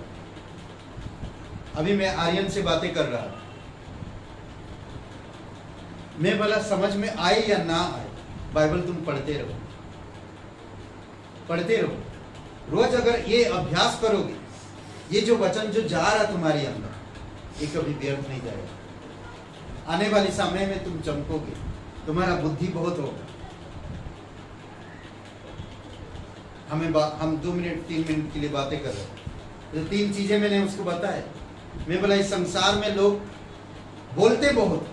अभी मैं आर्यन से बातें कर रहा हूं, मैं बोला समझ में आए या ना आए, बाइबल तुम पढ़ते रहो, पढ़ते रहो। रोज अगर ये अभ्यास करोगे, ये जो वचन जो जा रहा तुम्हारे अंदर, ये कभी व्यर्थ नहीं जाएगा। आने वाले समय में तुम चमकोगे, तुम्हारा बुद्धि बहुत होगा। हम 2 मिनट 3 मिनट के लिए बातें कर रहे हैं, तो 3 चीजें मैंने उसको बताया। मैं बोला इस संसार में लोग बोलते बहुत,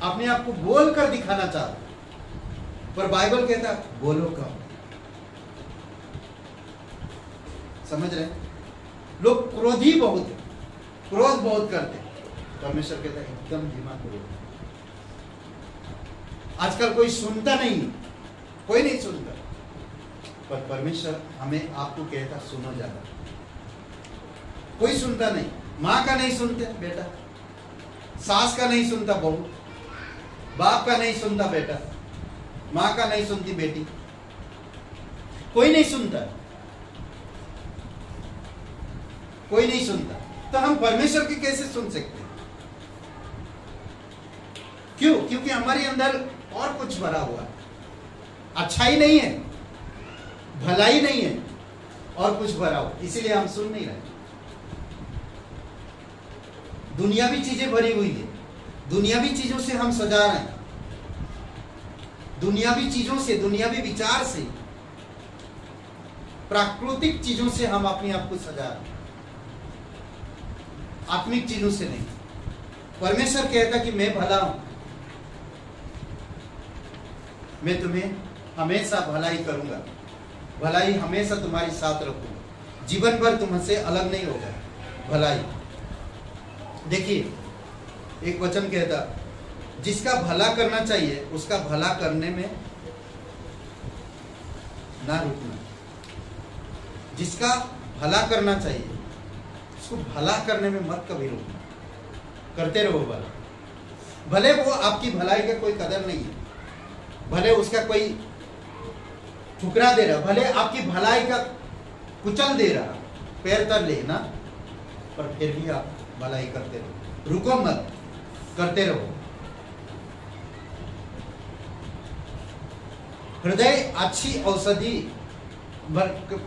अपने आप को बोल कर दिखाना चाहते, पर बाइबल कहता बोलो कम। समझ रहे? लोग क्रोधी बहुत है, क्रोध बहुत करते, परमेश्वर कहता है एकदम धीमा करो। आजकल कोई सुनता नहीं, कोई नहीं सुनता, पर परमेश्वर हमें आपको कहता सुनो ज्यादा। कोई सुनता नहीं, माँ का नहीं सुनते बेटा, सास का नहीं सुनता बहू, बाप का नहीं सुनता बेटा, माँ का नहीं सुनती बेटी, कोई नहीं सुनता, कोई नहीं सुनता। तो हम परमेश्वर की कैसे सुन सकते हैं? क्यों? क्योंकि हमारे अंदर और कुछ भरा हुआ है, अच्छाई नहीं है, भलाई नहीं है, और कुछ भरा हुआ, इसीलिए हम सुन नहीं रहे। दुनियावी चीजें भरी हुई है, दुनियावी चीजों से हम सजा रहे हैं, दुनियावी चीजों से, दुनियावी विचार से, प्राकृतिक चीजों से हम अपने आप को सजा रहे हैं, आत्मिक चीजों से नहीं। परमेश्वर कहता कि मैं भला हूं, मैं तुम्हें हमेशा भलाई करूंगा, भलाई हमेशा तुम्हारी साथ रखूंगा, जीवन भर तुमसे अलग नहीं होगा भलाई। देखिए एक वचन कहता, जिसका भला करना चाहिए उसका भला करने में ना रुकना, जिसका भला करना चाहिए उसको भला करने में मत कभी रुकना, करते रहो भला। भले वो आपकी भलाई का कोई कदर नहीं है, भले उसका कोई ठुकरा दे रहा, भले आपकी भलाई का कुचल दे रहा, पैर तर लेना, पर फिर भी आप भलाई करते रहो, रुको मत, करते रहो। हृदय अच्छी औषधि,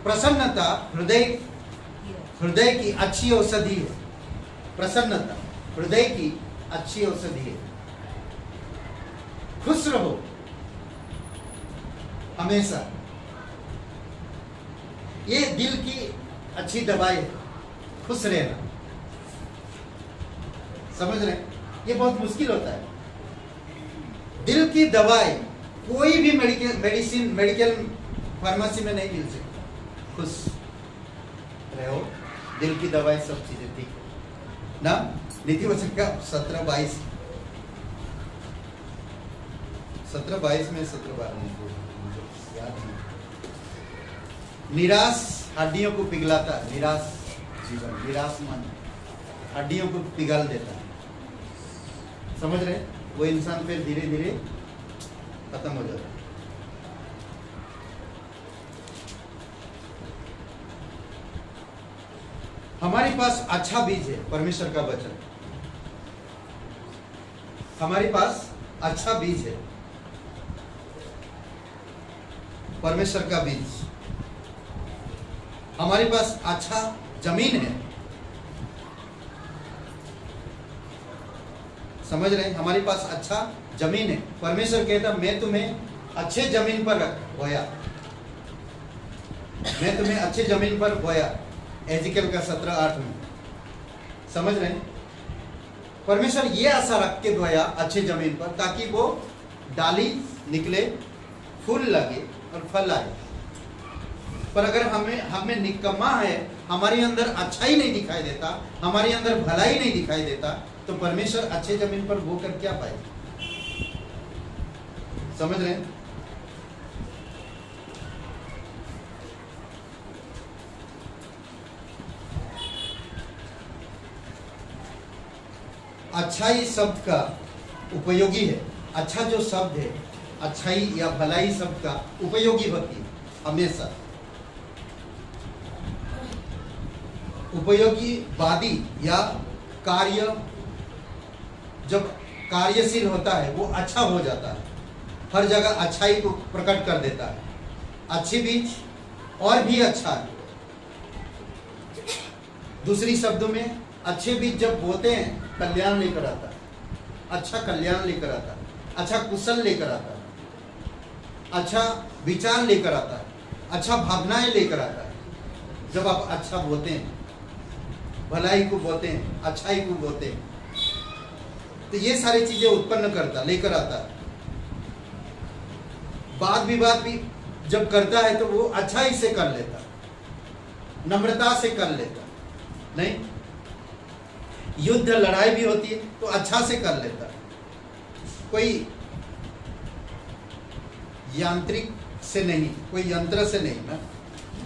प्रसन्नता हृदय की अच्छी औषधि है। प्रसन्नता हृदय की अच्छी औषधि है। खुश रहो हमेशा, ये दिल की अच्छी दवाई है, खुश रहना। समझ रहे? ये बहुत मुश्किल होता है। दिल की दवाई कोई भी मेडिकल फार्मेसी में नहीं मिल सकती। खुश रहो, दिल की दवाई, सब चीजें ठीक है ना। नीति वचन का 17-22 में 17-12 याद नहीं। निराश हड्डियों को पिघलाता, निराश जीवन, निराश मन हड्डियों को पिघल देता है। समझ रहे? वो इंसान फिर धीरे धीरे खत्म हो जाता है। हमारे पास अच्छा बीज है, परमेश्वर का वचन। हमारे पास अच्छा बीज है, परमेश्वर का बीज। हमारे पास अच्छा जमीन है। समझ रहे हैं? हमारे पास अच्छा जमीन है। परमेश्वर कहता मैं तुम्हें अच्छे जमीन पर बोया, मैं तुम्हें अच्छे जमीन पर बोया। एजिकल का 17:8 में। समझ रहे हैं? परमेश्वर ये आशा रख के बोया अच्छे जमीन पर, ताकि वो डाली निकले, फूल लगे और फल आए। पर अगर हमें निकम्मा है, हमारे अंदर अच्छाई नहीं दिखाई देता, हमारे अंदर भलाई नहीं दिखाई देता, तो परमेश्वर अच्छे जमीन पर बोकर क्या पाएगा? समझ रहे हैं? अच्छाई शब्द का उपयोगी है। अच्छा जो शब्द है, अच्छाई या भलाई शब्द का उपयोगी होती है हमेशा। उपयोगी वादी या कार्य जब कार्यशील होता है वो अच्छा हो जाता है, हर जगह अच्छाई को प्रकट कर देता है। अच्छी बीज और भी अच्छा है। दूसरी शब्दों में अच्छे बीज जब बोते हैं कल्याण लेकर आता है, अच्छा कल्याण लेकर आता है, अच्छा कुशल लेकर आता है, अच्छा विचार लेकर आता है, अच्छा भावनाएं लेकर आता है। जब आप अच्छा बोते हैं, भलाई को बोते हैं, अच्छाई को बोते हैं, तो ये सारी चीजें उत्पन्न करता, लेकर आता है। वाद विवाद भी जब करता है तो वो अच्छाई से कर लेता, नम्रता से कर लेता, नहीं युद्ध लड़ाई भी होती है तो अच्छा से कर लेता। कोई यांत्रिक से नहीं, कोई यंत्र से नहीं ना,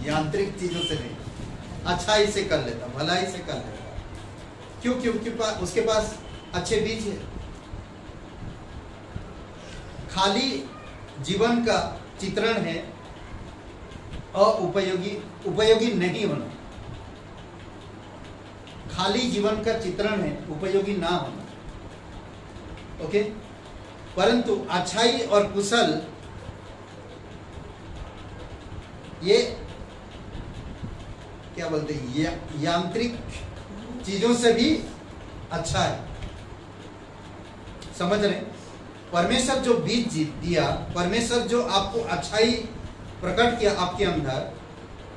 यांत्रिक चीजों से नहीं, अच्छाई से कर लेता, भलाई से कर लेता। क्यों? क्योंकि उसके पास अच्छे बीज है। खाली जीवन का चित्रण है उपयोगी नहीं होना। खाली जीवन का चित्रण है, उपयोगी ना होना। ओके? परंतु अच्छाई और कुशल ये क्या बोलते हैं, यांत्रिक चीजों से भी अच्छा है। समझ रहे? परमेश्वर जो बीज दिया, परमेश्वर जो आपको अच्छाई प्रकट किया आपके अंदर,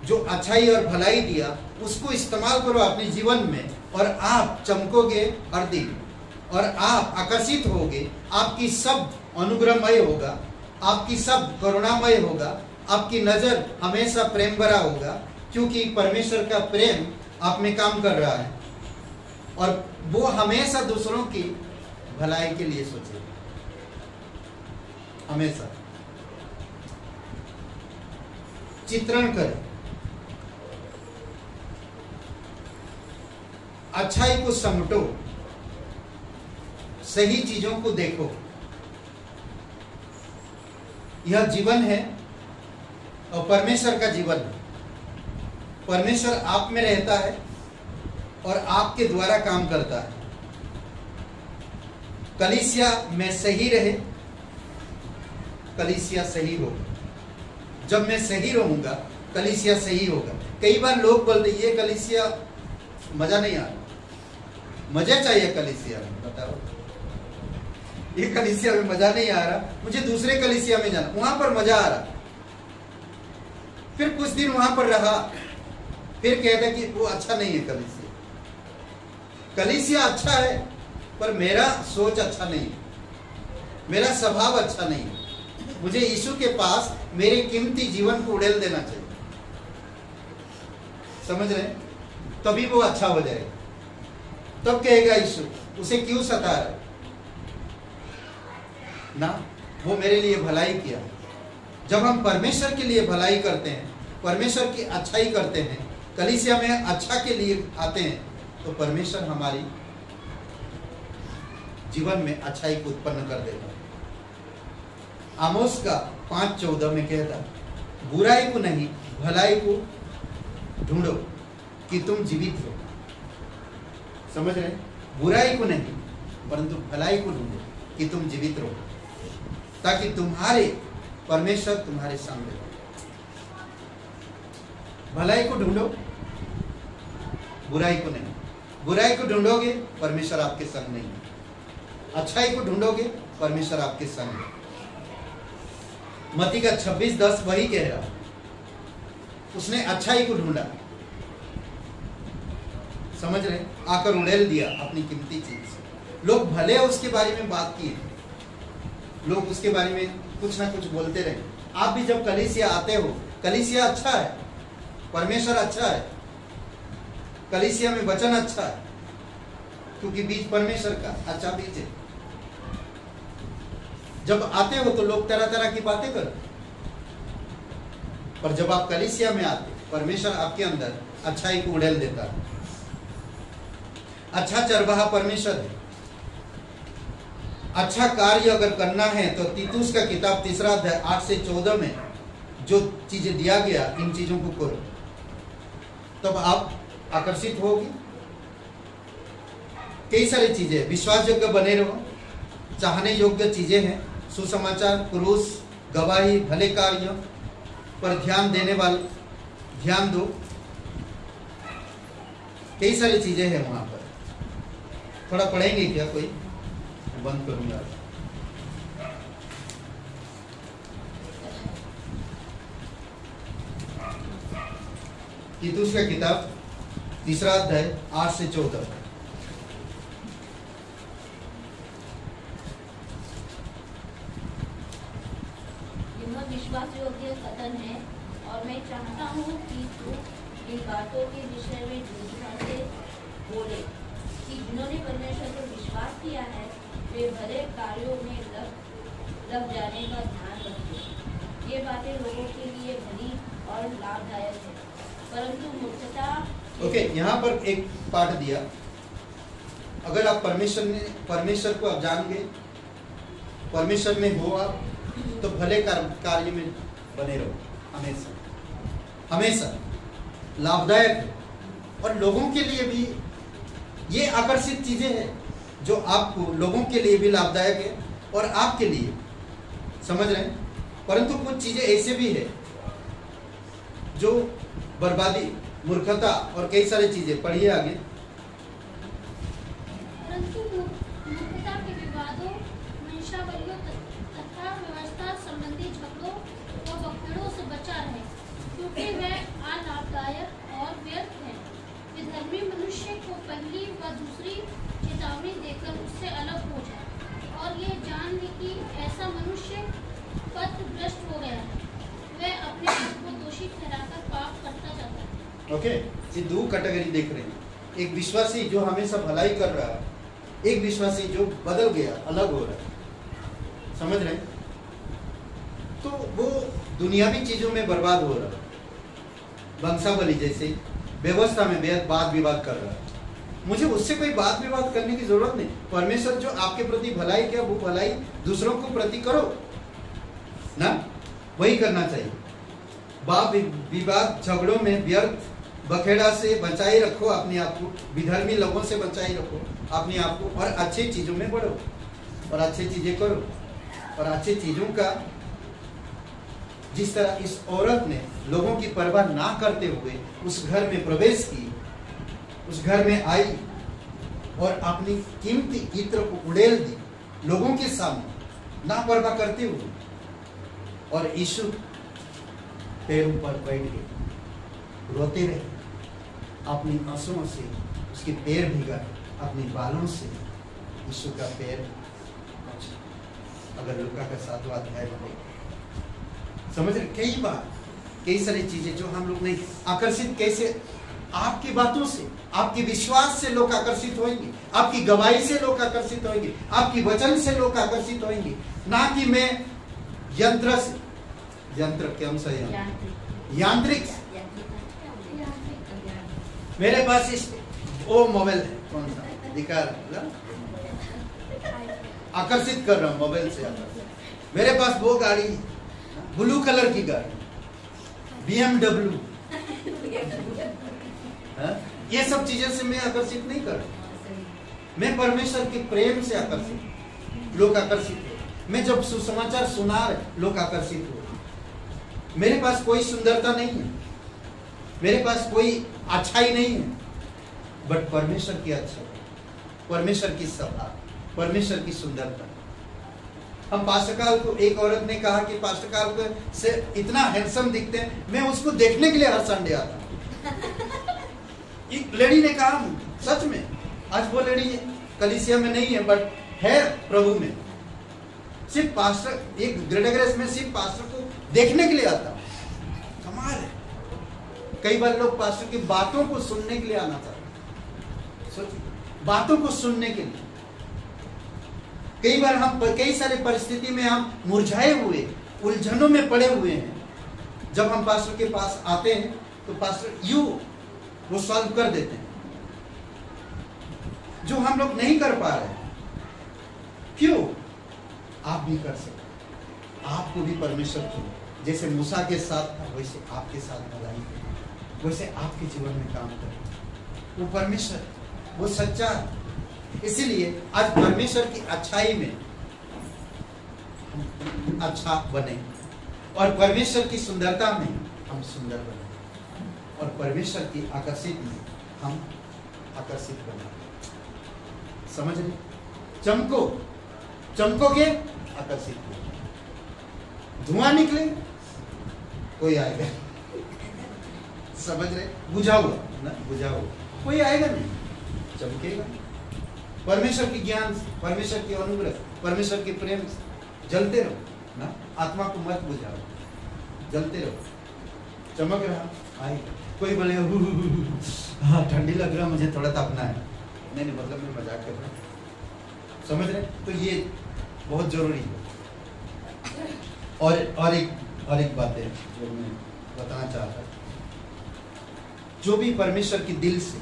जो अच्छाई और भलाई दिया, उसको इस्तेमाल करो अपने जीवन में और आप चमकोगे हर दिन, और आप आकर्षित होगे। आपकी सब अनुग्रहमय होगा, आपकी सब करुणामय होगा, आपकी नजर हमेशा प्रेम भरा होगा, क्योंकि परमेश्वर का प्रेम आप में काम कर रहा है और वो हमेशा दूसरों की भलाई के लिए सोचेगा, हमेशा। चित्रण करें, अच्छाई को समटो, सही चीजों को देखो। यह जीवन है और परमेश्वर का जीवन है। परमेश्वर आप में रहता है और आपके द्वारा काम करता है। कलीसिया में सही रहे, कलीसिया सही होगा। जब मैं सही रहूंगा, कलीसिया सही होगा। कई बार लोग बोलते ये कलीसिया मजा नहीं आ रहा। मजा चाहिए कलीसिया में, बताओ। ये कलीसिया में मजा नहीं आ रहा, मुझे दूसरे कलीसिया में जाना, वहां पर मजा आ रहा। फिर कुछ दिन वहां पर रहा, फिर कहता कि वो अच्छा नहीं है कलीसिया। कलीसिया अच्छा है पर मेरा सोच अच्छा नहीं है, मेरा स्वभाव अच्छा नहीं है। मुझे यीशु के पास मेरे कीमती जीवन को उड़ेल देना चाहिए। समझ रहे? तभी वो अच्छा हो जाएगा। तब कहेगा यीशु उसे क्यों सता रहे ना, वो मेरे लिए भलाई किया। जब हम परमेश्वर के लिए भलाई करते हैं, परमेश्वर की अच्छाई करते हैं, कलीसिया में अच्छा के लिए आते हैं, तो परमेश्वर हमारी जीवन में अच्छाई को उत्पन्न कर देगा। आमोस का 5:14 में कहता, बुराई को नहीं भलाई को ढूंढो कि तुम जीवित हो। समझ रहे? बुराई को नहीं परंतु भलाई को ढूंढो कि तुम जीवित रहो, ताकि तुम्हारे परमेश्वर तुम्हारे सामने। भलाई को ढूंढो, बुराई को नहीं। बुराई को ढूंढोगे, परमेश्वर आपके संग नहीं है। अच्छाई को ढूंढोगे, परमेश्वर आपके संग है। मत्ती का 26:10 वही कह रहा, उसने अच्छाई को ढूंढा। समझ रहे? आकर उड़ेल दिया अपनी कीमती चीज। लोग भले उसके बारे में बात किए, लोग उसके बारे में कुछ ना कुछ बोलते रहे। आप भी जब कलीसिया आते हो, कलीसिया अच्छा है, परमेश्वर अच्छा है, कलीसिया में वचन अच्छा है, क्योंकि बीज परमेश्वर का अच्छा बीज है। जब आते हो तो लोग तरह तरह की बातें करते, पर जब आप कलीसिया में आते, परमेश्वर आपके अंदर अच्छाई को उड़ेल देता है। अच्छा चरवाहा परमेश्वर है। अच्छा कार्य अगर करना है तो तीतुस का किताब 3 अध्याय 8 से 14 में जो चीजें दिया गया, इन चीजों को करो, तब आप आकर्षित होगी। कई सारी चीजें, विश्वास योग्य बने रहो, चाहने योग्य चीजें हैं, सुसमाचार, क्रूस, गवाही, भले कार्य पर ध्यान दो। कई सारी चीजें हैं वहां पर। थोड़ा पढ़ेंगे क्या? कोई बंद करूंगा। तीतुस का किताब 3 अध्याय 8 से 14। यह विश्वास योग्य कथन है और मैं चाहता हूँ कि तू इन बातों के विषय में दूसरों से बोले कि जिन्होंने परमेश्वर पर विश्वास किया है वे भले कार्यों में लग जाने का ध्यान रखें। ये बातें लोगों के लिए भली और लाभदायक है, परंतु मूर्खता। ओके, यहाँ पर एक पाठ दिया, अगर आप परमेश्वर को आप जान गए, परमेश्वर में हो आप, तो भले कार्य में बने रहो, हमेशा हमेशा लाभदायक है। और लोगों के लिए भी ये आकर्षित चीजें हैं जो आपको, लोगों के लिए भी लाभदायक है और आपके लिए, समझ रहे हैं। परंतु कुछ चीजें ऐसे भी है जो बर्बादी, मूर्खता और कई सारी चीजें। पढ़िए आगे। परंतु मूर्खता के विवादों, वंशावलियों तथा व्यवस्था संबंधी झगड़ों व बखेड़ों से बचा रहे, क्योंकि वे अलाभदायक और व्यर्थ हैं। विधर्मी मनुष्य को पहली व दूसरी चेतावनी देकर उससे अलग हो जाए और ये जान ले कि ऐसा मनुष्य पथभ्रष्ट हो गया है। वह अपने आप को दोषी ठहराकर पाप करता जाता है। ओके, ये दो कैटेगरी देख रहे हैं। एक विश्वासी जो हमेशा भलाई कर रहा है, एक विश्वासी जो बदल गया, अलग हो रहा है, समझ रहे हैं। तो वो दुनियावी चीजों में बर्बाद हो रहा है, वंशावली जैसे व्यवस्था में वाद विवाद कर रहा है। मुझे उससे कोई वाद विवाद करने की जरूरत नहीं। परमेश्वर जो आपके प्रति भलाई किया, वो भलाई दूसरों को प्रति करो ना, वही करना चाहिए। वाद विवाद झगड़ों में व्यर्थ बखेड़ा से बचाए रखो अपने आप को, विधर्मी लोगों से बचाए रखो अपने आप को, और अच्छी चीजों में बढ़ो और अच्छी चीजें करो। और अच्छी चीजों का, जिस तरह इस औरत ने लोगों की परवाह ना करते हुए उस घर में प्रवेश की, उस घर में आई और अपनी कीमती इत्र को उड़ेल दी लोगों के सामने, ना परवाह करते हुए, और यीशु पैरों पर बैठ गए, रोते रहे, अपनी आंसुओं से उसके पैर भिगाए, अपने बालों से यीशु का पैर। अगर लूका का 7वां अध्याय में समझ रहे, कई बार कई सारी चीजें जो हम लोग नहीं आकर्षित, कैसे आपकी बातों से, आपके विश्वास से लोग आकर्षित होंगे, आपकी गवाही से लोग आकर्षित होंगे, आपकी वचन से लोग आकर्षित होंगे, ना कि मैं यंत्र से, यंत्र क्या यांत्रिक। मेरे पास इस वो मोबाइल है, कौन सा दिखा रहा, आकर्षित कर रहा हूं मोबाइल से आकर्षित। मेरे पास वो गाड़ी, ब्लू कलर की गाड़ी, BMW, ये सब चीजें से मैं आकर्षित नहीं कर रहा। मैं परमेश्वर के प्रेम से आकर्षित, लोग आकर्षित हो। मैं जब सुसमाचार सुना रहे, लोग आकर्षित हो। मेरे पास कोई सुंदरता नहीं है, मेरे पास कोई अच्छाई नहीं है, बट परमेश्वर की अच्छाई, परमेश्वर की सभा, परमेश्वर की सुंदरता। हम पास्टरकाल को, एक औरत ने कहा कि पास्टरकाल को से इतना हैंडसम दिखते हैं, मैं उसको देखने के लिए हर संडे आता हूं। एक लेडी ने कहा, सच में, आज वो लेडी कलीसिया में नहीं है बट है प्रभु में, सिर्फ पास्टर, एक ग्रेटर ग्रेस में सिर्फ पास्टर को देखने के लिए आता हूं। कमाल है। कई बार लोग पास्टर की बातों को सुनने के लिए आना चाहते हैं, बातों को सुनने के लिए। कई बार हम कई सारे परिस्थिति में हम मुरझाए हुए, उलझनों में पड़े हुए हैं। जब हम पास्टर के पास आते हैं तो पास्टर वो सॉल्व कर देते हैं जो हम लोग नहीं कर पा रहे हैं। क्यों? आप भी कर सकते, आपको भी परमेश्वर की जैसे मूसा के साथ था वैसे आपके साथ भलाई करे, वैसे आपके जीवन में काम करे। वो परमेश्वर, वो सच्चा है। इसीलिए आज परमेश्वर की अच्छाई में हम अच्छा बने और परमेश्वर की सुंदरता में हम सुंदर बने और परमेश्वर की आकर्षित में हम आकर्षित बने। समझ रहे? चमकोगे आकर्षित हो, धुआं निकले कोई आएगा, समझ रहे? बुझा हुआ ना, बुझा हुआ कोई आएगा नहीं, चमकेगा। परमेश्वर की ज्ञान से, परमेश्वर की अनुग्रह, परमेश्वर के प्रेम से जलते रहो ना, आत्मा को मत बुझाओ, जलते रहो, चमक रहा आएगा। कोई बोले हाँ ठंडी लग रहा मुझे, थोड़ा तापना है, नहीं मतलब मैं मजाक कर रहा हूँ, समझ रहे? तो ये बहुत जरूरी है। और एक बात है जो मैं बताना चाहता हूँ, जो भी परमेश्वर की दिल से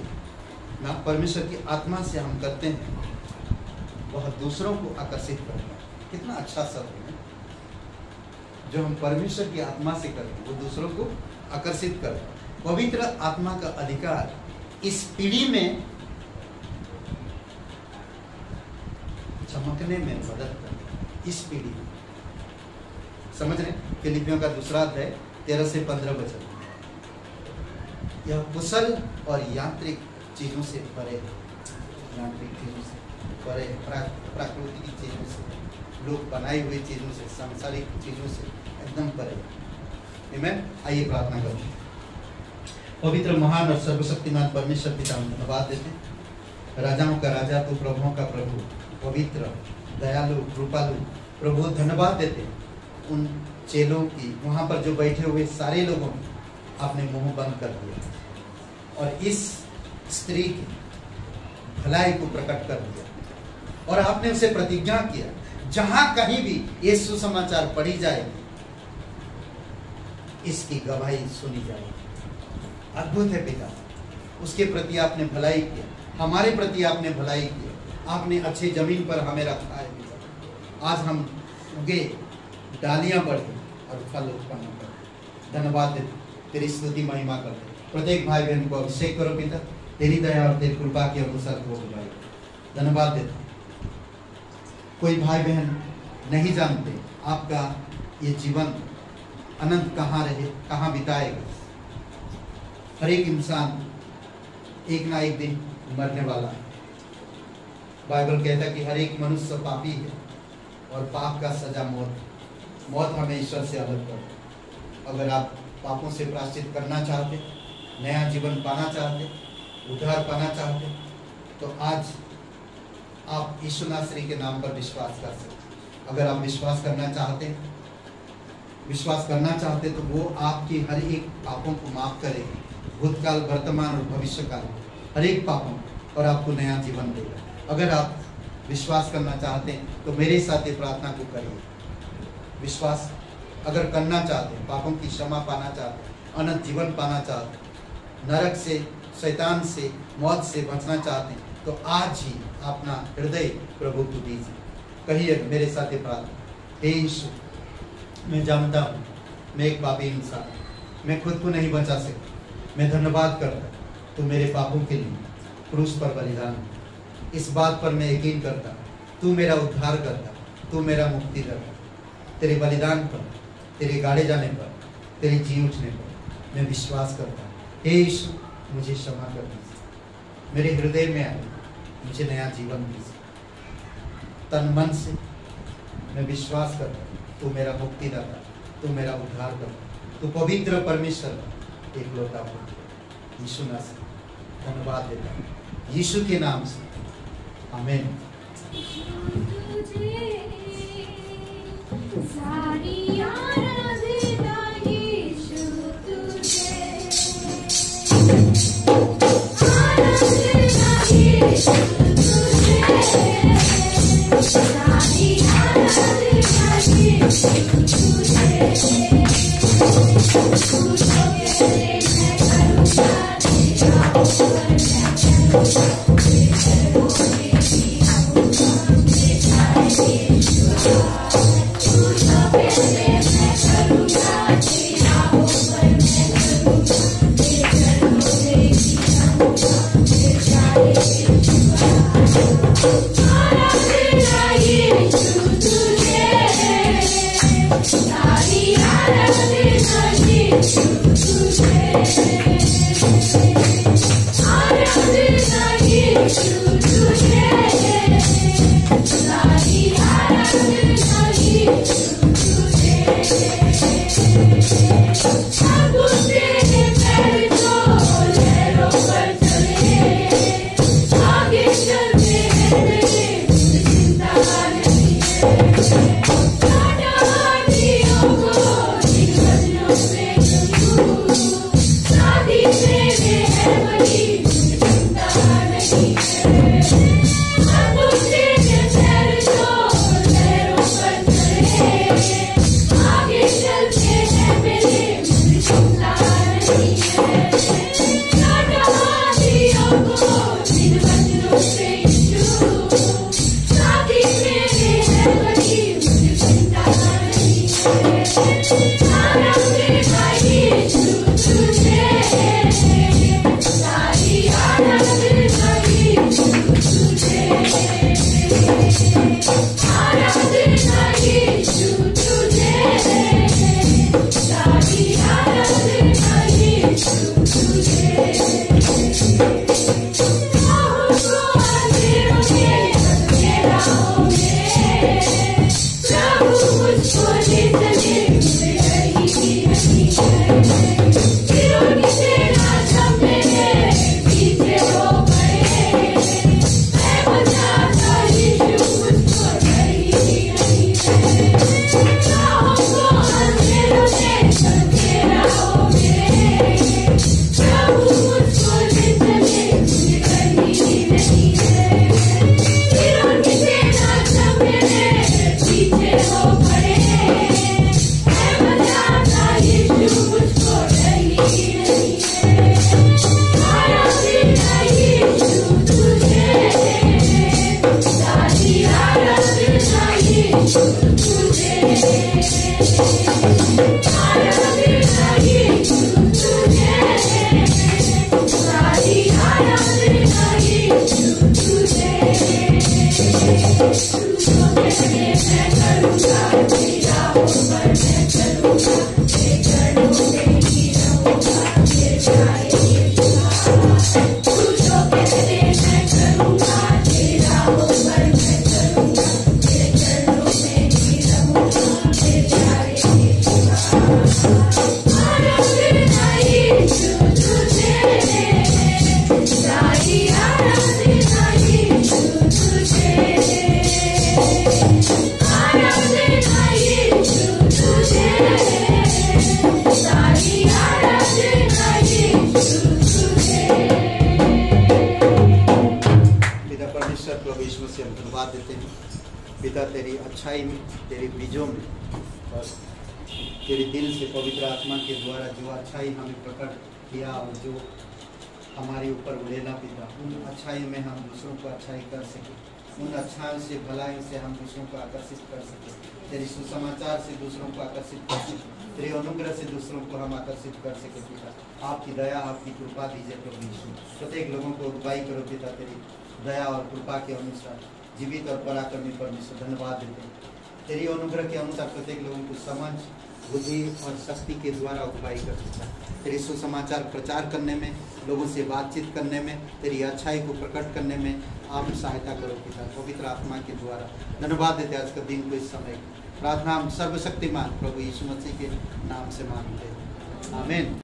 ना, परमेश्वर की आत्मा से हम करते हैं वह दूसरों को आकर्षित करता है। कितना अच्छा शब्द है, जो हम परमेश्वर की आत्मा से करते हैं वो दूसरों को आकर्षित करता है। पवित्र आत्मा का अधिकार इस पीढ़ी में चमकने में मदद करता है, इस पीढ़ी में। समझ रहे? फिलिपियों का 2 अध्याय 13 से 15 वचन। यह कुशल और यांत्रिक चीजों से परे, यांत्रिक चीजों से परे, प्राकृतिक चीजों से, लोग बनाई हुई चीजों से, सांसारिक चीजों से एकदम परे। आमीन। आइए प्रार्थना करें। पवित्र, महान और सर्वशक्तिमान परमेश्वर पिता, हम धन्यवाद देते हैं। राजाओं का राजा तू, प्रभुओं का प्रभु, पवित्र, दयालु, कृपालु प्रभु, धन्यवाद देते हैं उन चेलों की, वहां पर जो बैठे हुए सारे लोगों की आपने मुंह बंद कर दिया और इस स्त्री की भलाई को प्रकट कर दिया और आपने उसे प्रतिज्ञा किया जहां कहीं भी ये सुसमाचार पढ़ी जाएगी इसकी गवाही सुनी जाएगी। अद्भुत है पिता, उसके प्रति आपने भलाई किया, हमारे प्रति आपने भलाई किया, आपने अच्छी जमीन पर हमें रखा है पिता। आज हम उगे, डालियां बढ़े और फल उत्पन्न कर। धन्यवाद देते, तेरी स्तुति महिमा करते। प्रत्येक भाई बहन को अभिषेक करो पिता, तेरी दया और तेरी कृपा के अनुसार हो भाई। धन्यवाद देते। कोई भाई बहन नहीं जानते आपका ये जीवन अनंत कहाँ रहे, कहाँ बिताएगा। हर एक इंसान एक ना एक दिन मरने वाला है। बाइबल कहता है कि हर एक मनुष्य पापी है और पाप का सजा मौत। मौत हमें ईश्वर से अलग कर। अगर आप पापों से प्रायश्चित करना चाहते, नया जीवन पाना चाहते, उद्धार पाना चाहते, तो आज आप यीशु नासरी के नाम पर विश्वास कर सकते। अगर आप विश्वास करना चाहते तो वो आपकी हर एक पापों को माफ करेगी, भूतकाल, वर्तमान और भविष्य काल, हर एक पापों, और आपको नया जीवन देगा। अगर आप विश्वास करना चाहते हैं तो मेरे साथ ये प्रार्थना को करिए। विश्वास अगर करना चाहते हैं, पापों की क्षमा पाना चाहते हैं, अनंत जीवन पाना चाहते हैं, नरक से, शैतान से, मौत से बचना चाहते हैं, तो आज ही अपना हृदय प्रभु को दीजिए। कहिए मेरे साथ ये प्रार्थना, हे यीशु, मैं जानता हूँ मैं एक पापी इंसान हूँ, मैं खुद को नहीं बचा सकता। मैं धन्यवाद करता तू मेरे पापों के लिए क्रूस पर बलिदान। इस बात पर मैं यकीन करता तू मेरा उद्धार करता, तू मेरा मुक्ति करता। तेरे बलिदान पर, तेरे गाड़े जाने पर, तेरे जी उठने पर मैं विश्वास करता। हे यीशु, मुझे क्षमा कर दीजिए, मेरे हृदय में आए, मुझे नया जीवन दीजिए। तन मन से मैं विश्वास करता तू मेरा मुक्तिदाता, तू मेरा उद्धार करता, तू पवित्र परमेश्वर एकलौता पुत्र यीशु नासरी। धन्यवाद देता हूँ यीशु के नाम से, आमीन। सारी आराधना यीशु तुझे। पिता तेरी अच्छाई में, तेरी बीजों में और तेरे दिल से पवित्र आत्मा के द्वारा जो अच्छाई हमें प्रकट किया और जो हमारे ऊपर उड़ेला पिता, उन अच्छाई में हम दूसरों को अच्छाई कर सके, उन अच्छाइयों से भलाई से हम दूसरों को आकर्षित कर सके, तेरी सुसमाचार से दूसरों को आकर्षित कर सके, तेरे अनुग्रह से दूसरों को हम आकर्षित कर सके पिता। आपकी दया आपकी कृपा दीजिए प्रभु यीशु। प्रत्येक लोगों को अगुवाई करो पिता, तेरी दया और कृपा के अनुसार जीवित और पराक्रमी परमेश्वर धन्यवाद देते हैं। तेरी अनुग्रह के अनुसार प्रत्येक लोगों को समझ, बुद्धि और शक्ति के द्वारा अगुवाई कर पिता। तेरी सुसमाचार प्रचार करने में, लोगों से बातचीत करने में, तेरी अच्छाई को प्रकट करने में आप सहायता करो पिता, पवित्र आत्मा के द्वारा। धन्यवाद देते आज का दिन को, इस समय प्रार्थना हम सर्वशक्तिमान प्रभु यीशु मसीह के नाम से मांगते हैं, आमीन।